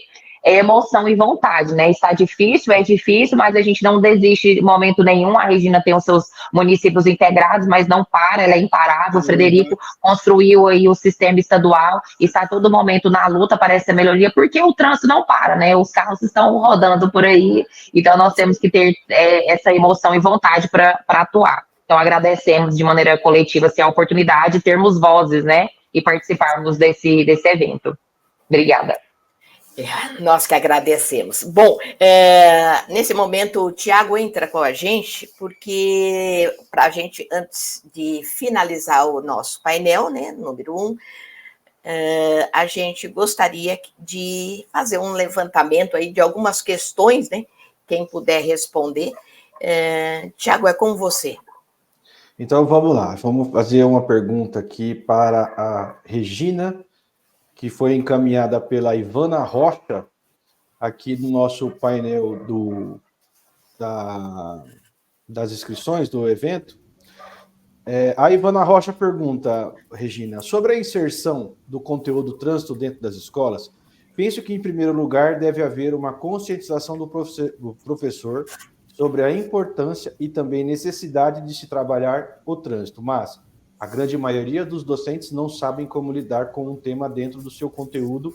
emoção e vontade, né? Está difícil, é difícil, mas a gente não desiste de momento nenhum. A Regina tem os seus municípios integrados, mas não para, ela é imparável. O Frederico construiu aí o sistema estadual e está a todo momento na luta para essa melhoria, porque o trânsito não para, né? Os carros estão rodando por aí, então nós temos que ter essa emoção e vontade para atuar. Então agradecemos de maneira coletiva assim, a oportunidade de termos vozes, né? E participarmos desse evento. Obrigada. Nós que agradecemos. Bom, nesse momento o Tiago entra com a gente, porque para a gente, antes de finalizar o nosso painel, né, número 1, a gente gostaria de fazer um levantamento aí de algumas questões, né? Quem puder responder. Tiago, é com você. Então, vamos lá. Vamos fazer uma pergunta aqui para a Regina, que foi encaminhada pela Ivana Rocha, aqui no nosso painel das inscrições do evento. A Ivana Rocha pergunta, Regina, sobre a inserção do conteúdo trânsito dentro das escolas, penso que, em primeiro lugar, deve haver uma conscientização do professor sobre a importância e também necessidade de se trabalhar o trânsito, mas a grande maioria dos docentes não sabem como lidar com um tema dentro do seu conteúdo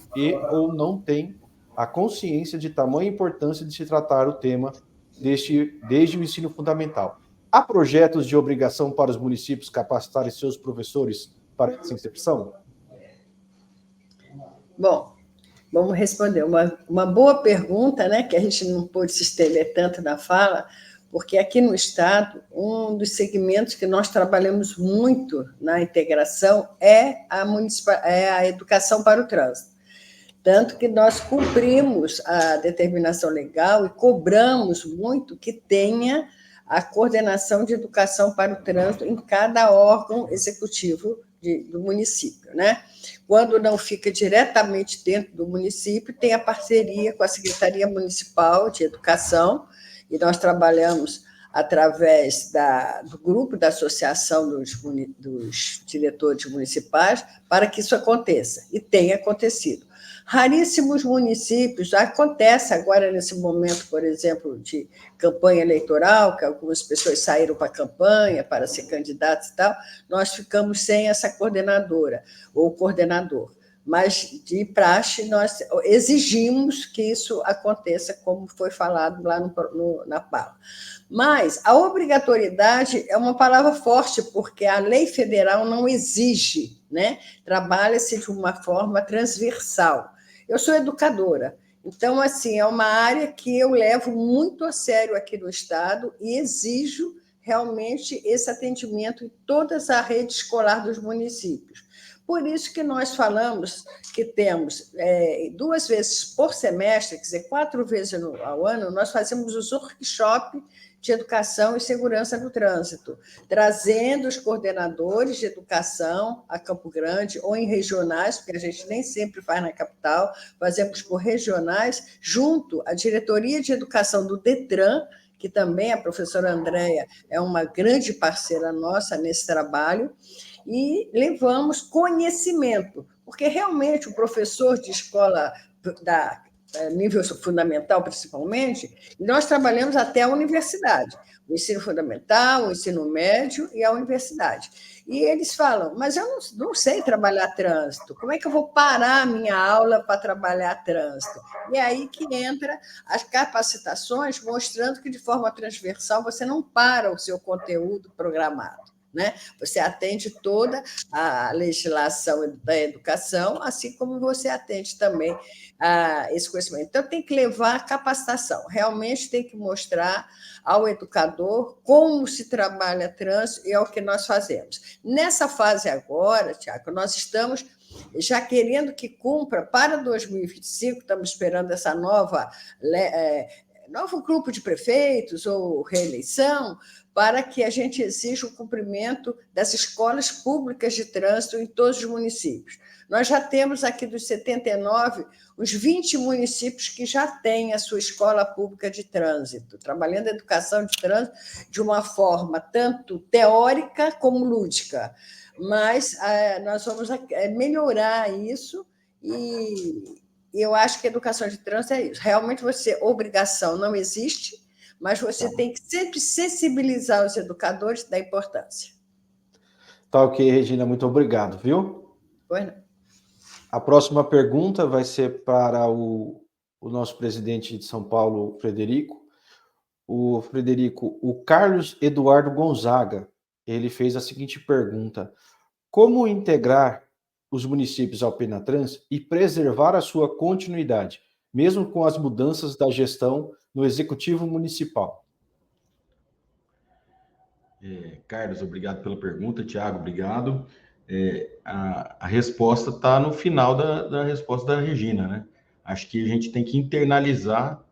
ou não tem a consciência de tamanha importância de se tratar o tema desde o ensino fundamental. Há projetos de obrigação para os municípios capacitarem seus professores para essa inserção? Bom, vamos responder. Uma boa pergunta, né, que a gente não pôde se estender tanto na fala, porque aqui no Estado, um dos segmentos que nós trabalhamos muito na integração é a educação para o trânsito. Tanto que nós cumprimos a determinação legal e cobramos muito que tenha a coordenação de educação para o trânsito em cada órgão executivo do município, né? Quando não fica diretamente dentro do município, tem a parceria com a Secretaria Municipal de Educação, e nós trabalhamos através do grupo da Associação dos Diretores Municipais para que isso aconteça, e tem acontecido. Raríssimos municípios, já acontece agora nesse momento, por exemplo, de campanha eleitoral, que algumas pessoas saíram para a campanha para ser candidatos e tal, nós ficamos sem essa coordenadora ou coordenador. Mas, de praxe, nós exigimos que isso aconteça, como foi falado lá na fala. Mas a obrigatoriedade é uma palavra forte, porque a lei federal não exige, né? Trabalha-se de uma forma transversal. Eu sou educadora, então, assim, é uma área que eu levo muito a sério aqui no Estado e exijo realmente esse atendimento em toda a rede escolar dos municípios. Por isso que nós falamos que temos 2 vezes por semestre, quer dizer, 4 vezes ao ano, nós fazemos os workshops de educação e segurança no trânsito, trazendo os coordenadores de educação a Campo Grande, ou em regionais, porque a gente nem sempre faz na capital, fazemos por regionais, junto à diretoria de educação do Detran, que também a professora Andréia é uma grande parceira nossa nesse trabalho, e levamos conhecimento, porque realmente o professor de escola da nível fundamental, principalmente, nós trabalhamos até a universidade, o ensino fundamental, o ensino médio e a universidade. E eles falam, mas eu não sei trabalhar trânsito, como é que eu vou parar a minha aula para trabalhar trânsito? E é aí que entra as capacitações, mostrando que, de forma transversal, você não para o seu conteúdo programado, né? Você atende toda a legislação da educação, assim como você atende também a esse conhecimento. Então, tem que levar a capacitação, realmente tem que mostrar ao educador como se trabalha trânsito, e é o que nós fazemos. Nessa fase agora, Tiago, nós estamos já querendo que cumpra para 2025, estamos esperando essa novo grupo de prefeitos ou reeleição, para que a gente exija o cumprimento das escolas públicas de trânsito em todos os municípios. Nós já temos aqui dos 79, uns 20 municípios que já têm a sua escola pública de trânsito, trabalhando a educação de trânsito de uma forma tanto teórica como lúdica. Mas nós vamos melhorar isso, e eu acho que a educação de trânsito é isso. Realmente, obrigação não existe, mas você tem que sempre sensibilizar os educadores da importância. Tá ok, Regina, muito obrigado, viu? Pois não. A próxima pergunta vai ser para o nosso presidente de São Paulo, Frederico. O Carlos Eduardo Gonzaga, ele fez a seguinte pergunta: como integrar os municípios ao Penatrans e preservar a sua continuidade, mesmo com as mudanças da gestão no Executivo Municipal? Carlos, obrigado pela pergunta. Tiago, obrigado. A resposta está no final da resposta da Regina, né? Acho que a gente tem que internalizar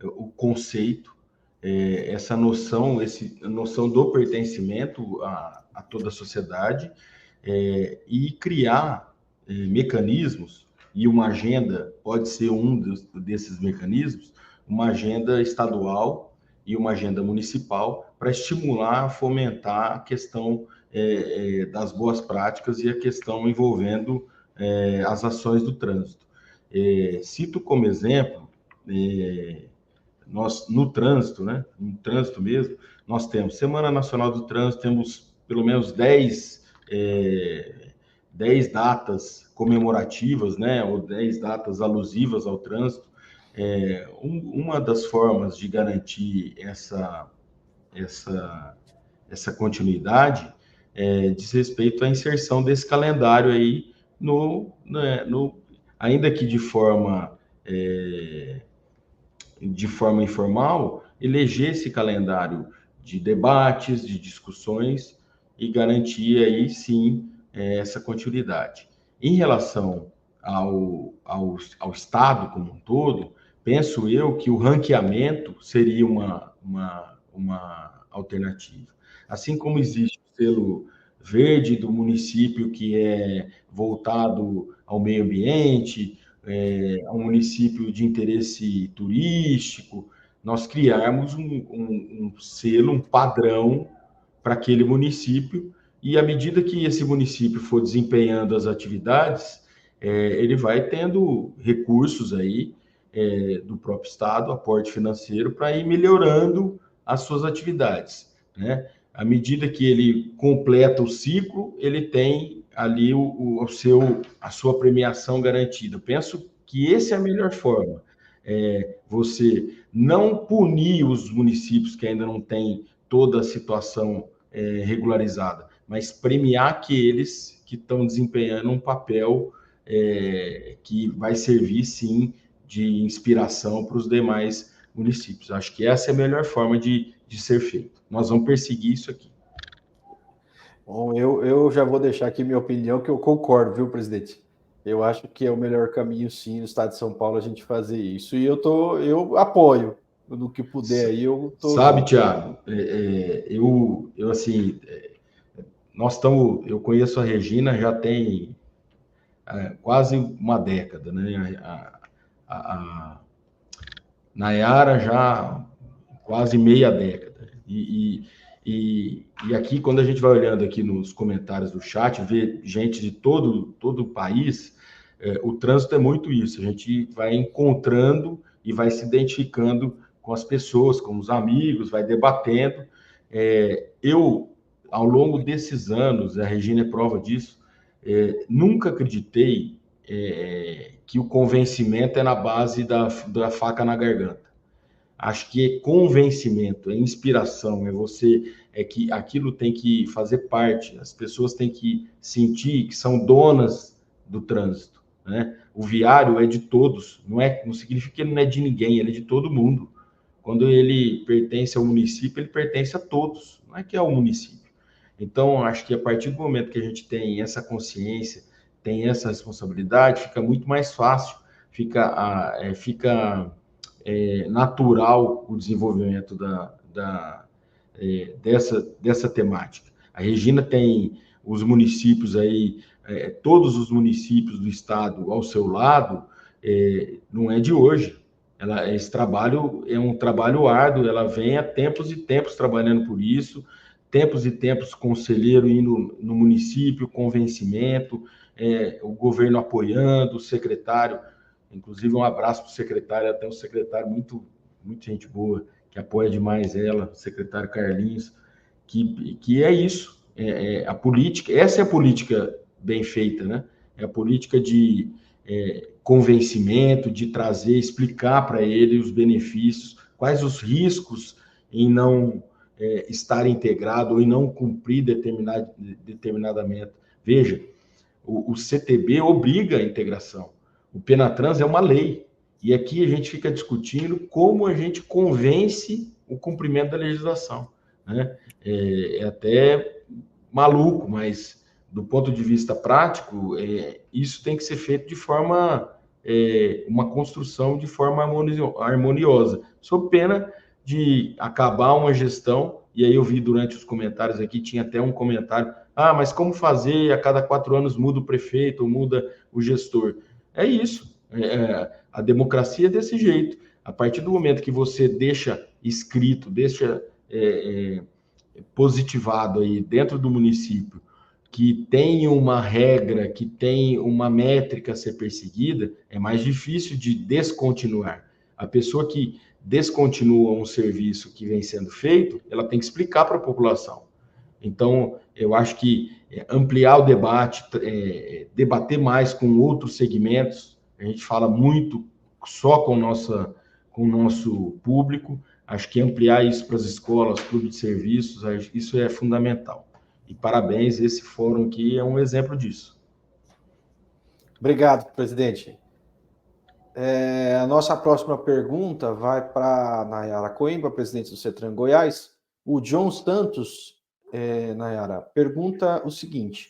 o conceito, essa noção, noção do pertencimento a toda a sociedade, e criar mecanismos, e uma agenda pode ser desses mecanismos, uma agenda estadual e uma agenda municipal para estimular, fomentar a questão das boas práticas e a questão envolvendo as ações do trânsito. Cito como exemplo, nós no trânsito, né, no trânsito mesmo, nós temos Semana Nacional do Trânsito, temos pelo menos 10 datas comemorativas, né, ou 10 datas alusivas ao trânsito. Uma das formas de garantir essa continuidade diz respeito à inserção desse calendário aí ainda que de forma informal, eleger esse calendário de debates, de discussões, e garantir aí sim essa continuidade. Em relação ao Estado como um todo, penso eu que o ranqueamento seria uma alternativa. Assim como existe o selo verde do município, que é voltado ao meio ambiente, a um município de interesse turístico, nós criarmos um selo, um padrão para aquele município, e à medida que esse município for desempenhando as atividades, ele vai tendo recursos aí do próprio Estado, aporte financeiro, para ir melhorando as suas atividades, né? À medida que ele completa o ciclo, ele tem ali a sua premiação garantida. Penso que essa é a melhor forma. Você não punir os municípios que ainda não têm toda a situação regularizada, mas premiar aqueles que estão desempenhando um papel que vai servir, sim, de inspiração para os demais municípios. Acho que essa é a melhor forma de ser feito. Nós vamos perseguir isso aqui. Bom, eu já vou deixar aqui minha opinião, que eu concordo, viu, presidente? Eu acho que é o melhor caminho, sim, no estado de São Paulo, a gente fazer isso. E eu apoio no que puder aí, eu tô. Sabe, Tiago, eu assim, eu conheço a Regina já tem quase uma década, né? A Nayara já quase meia década. E aqui, quando a gente vai olhando aqui nos comentários do chat, vê gente de todo o país, o trânsito é muito isso. A gente vai encontrando e vai se identificando com as pessoas, com os amigos, vai debatendo. Ao longo desses anos, a Regina é prova disso, nunca acreditei que o convencimento é na base da faca na garganta. Acho que é convencimento, é inspiração, é que aquilo tem que fazer parte, as pessoas têm que sentir que são donas do trânsito, né? O viário é de todos, não significa que ele não é de ninguém, ele é de todo mundo. Quando ele pertence ao município, ele pertence a todos, não é que é o município. Então, acho que a partir do momento que a gente tem essa consciência, tem essa responsabilidade, fica muito mais fácil, fica natural o desenvolvimento dessa temática. A Regina tem os municípios aí, todos os municípios do estado ao seu lado, não é de hoje. Esse trabalho é um trabalho árduo, ela vem há tempos e tempos trabalhando por isso, tempos e tempos conselheiro indo no município, convencimento, o governo apoiando, o secretário. Inclusive, um abraço para o secretário, até um secretário muito gente boa, que apoia demais ela, o secretário Carlinhos, que é isso, a política, essa é a política bem feita, né? É a política de convencimento, de trazer, explicar para ele os benefícios, quais os riscos em não estar integrado ou em não cumprir determinada meta. Veja, o CTB obriga a integração. O Penatrans é uma lei. E aqui a gente fica discutindo como a gente convence o cumprimento da legislação, né? É até maluco, mas do ponto de vista prático, isso tem que ser feito de forma, uma construção de forma harmoniosa, sob pena de acabar uma gestão. E aí eu vi durante os comentários aqui, tinha até um comentário, mas como fazer? A cada 4 anos muda o prefeito ou muda o gestor. É isso, a democracia é desse jeito. A partir do momento que você deixa escrito, deixa positivado aí dentro do município, que tem uma regra, que tem uma métrica a ser perseguida, é mais difícil de descontinuar. A pessoa que descontinua um serviço que vem sendo feito, ela tem que explicar para a população. Então, eu acho que ampliar o debate, debater mais com outros segmentos, a gente fala muito só com o nosso público, acho que ampliar isso para as escolas, clubes de serviços, isso é fundamental. E parabéns, esse fórum aqui é um exemplo disso. Obrigado, presidente. A nossa próxima pergunta vai para a Nayara Coimbra, presidente do CETRAN Goiás. O John Santos, Nayara, pergunta o seguinte: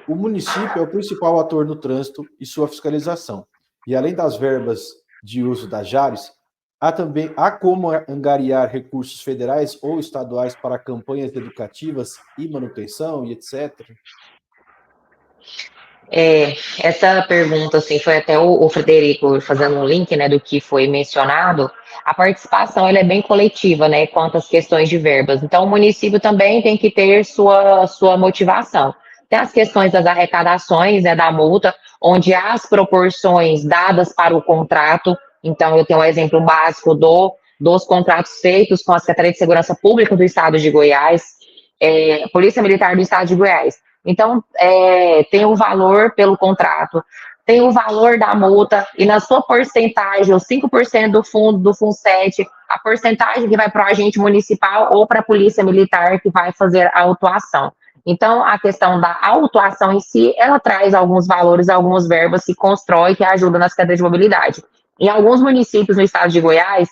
o município é o principal ator no trânsito e sua fiscalização. E além das verbas de uso da JARES, há como angariar recursos federais ou estaduais para campanhas educativas e manutenção e etc.? Essa pergunta, assim, foi até o Frederico fazendo um link, né, do que foi mencionado. A participação, ela é bem coletiva, né, quanto às questões de verbas. Então, o município também tem que ter sua motivação. Tem as questões das arrecadações, né, da multa, onde há as proporções dadas para o contrato. Então, eu tenho um exemplo básico dos contratos feitos com a Secretaria de Segurança Pública do Estado de Goiás, Polícia Militar do Estado de Goiás. Então, tem o valor pelo contrato, tem o valor da multa, e na sua porcentagem, os 5% do fundo 7, a porcentagem que vai para o agente municipal ou para a Polícia Militar que vai fazer a autuação. Então, a questão da autuação em si, ela traz alguns valores, algumas verbas que constrói, que ajuda nas cadeias de mobilidade. Em alguns municípios no estado de Goiás,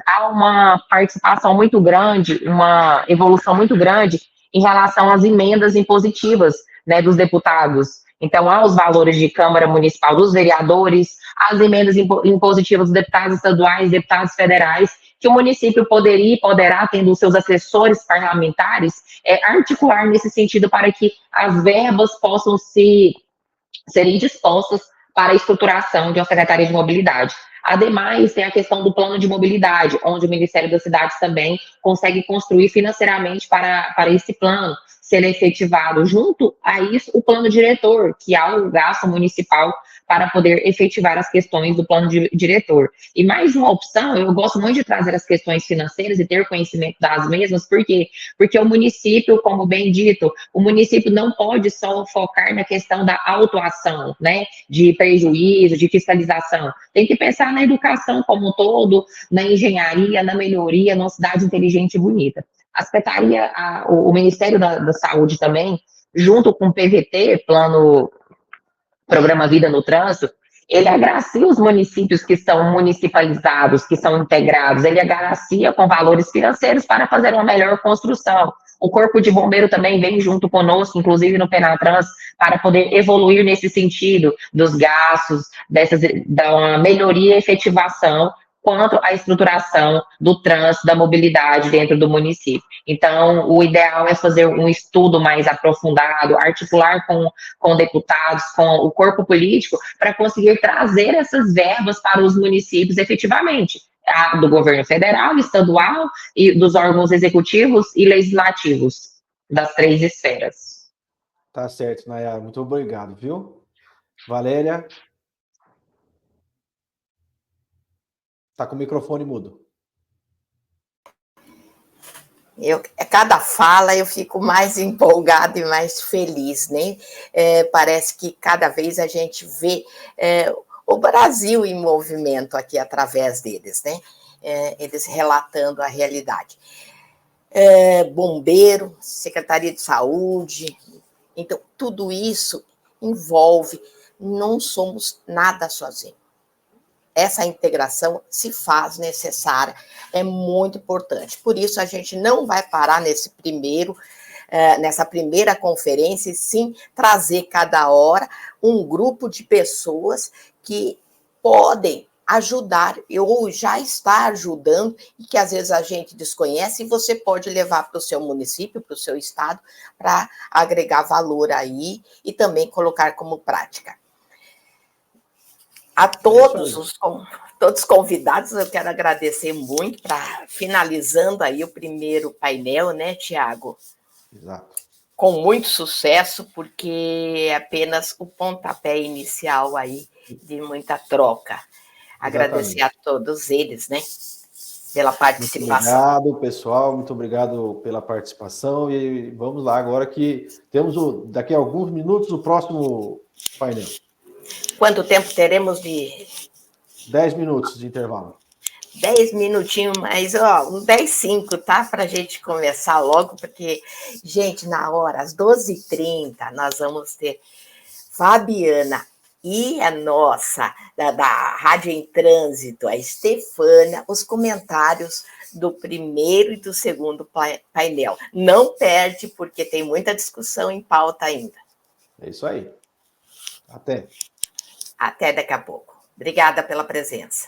há uma participação muito grande, uma evolução muito grande em relação às emendas impositivas, né, dos deputados. Então, há os valores de Câmara Municipal dos vereadores, as emendas impositivas dos deputados estaduais, deputados federais, que o município poderia e poderá, tendo os seus assessores parlamentares, articular nesse sentido para que as verbas possam serem dispostas para a estruturação de uma Secretaria de Mobilidade. Ademais, tem a questão do plano de mobilidade, onde o Ministério das Cidades também consegue construir financeiramente para esse plano ser efetivado. Junto a isso, o plano diretor, que há o gasto municipal para poder efetivar as questões do plano diretor. E mais uma opção, eu gosto muito de trazer as questões financeiras e ter conhecimento das mesmas, por quê? Porque o município, como bem dito, o município não pode só focar na questão da autuação, né, de prejuízo, de fiscalização. Tem que pensar na educação como um todo, na engenharia, na melhoria, numa cidade inteligente e bonita. A Secretaria, o Ministério da Saúde também, junto com o PVT, Programa Vida no Trânsito, ele agracia os municípios que são municipalizados, que são integrados, ele agracia com valores financeiros para fazer uma melhor construção. O Corpo de Bombeiro também vem junto conosco, inclusive no Penatrans, para poder evoluir nesse sentido dos gastos, da melhoria e efetivação quanto à estruturação do trânsito, da mobilidade dentro do município. Então, o ideal é fazer um estudo mais aprofundado, articular com deputados, com o corpo político, para conseguir trazer essas verbas para os municípios efetivamente, do governo federal, estadual e dos órgãos executivos e legislativos das 3 esferas. Tá certo, Nayara, muito obrigado, viu? Valéria? Tá com o microfone mudo. Cada fala eu fico mais empolgada e mais feliz, né? Parece que cada vez a gente vê o Brasil em movimento aqui através deles, né? Eles relatando a realidade. Bombeiro, Secretaria de Saúde, então tudo isso envolve, não somos nada sozinhos. Essa integração se faz necessária, é muito importante. Por isso, a gente não vai parar nessa primeira conferência, e sim trazer cada hora um grupo de pessoas que podem ajudar, ou já está ajudando, e que às vezes a gente desconhece, e você pode levar para o seu município, para o seu estado, para agregar valor aí e também colocar como prática. A todos os convidados, eu quero agradecer muito finalizando aí o primeiro painel, né, Tiago? Exato. Com muito sucesso, porque é apenas o pontapé inicial aí de muita troca. Exatamente. Agradecer a todos eles, né, pela participação. Muito obrigado, pessoal, muito obrigado pela participação, e vamos lá agora que temos, daqui a alguns minutos, o próximo painel. Quanto tempo teremos de... 10 minutos de intervalo. 10 minutinhos, mas, uns 10:05, tá? Para a gente começar logo, porque, gente, na hora, às 12h30, nós vamos ter Fabiana e a nossa, da Rádio em Trânsito, a Estefânia, os comentários do primeiro e do segundo painel. Não perde, porque tem muita discussão em pauta ainda. É isso aí. Até. Até daqui a pouco. Obrigada pela presença.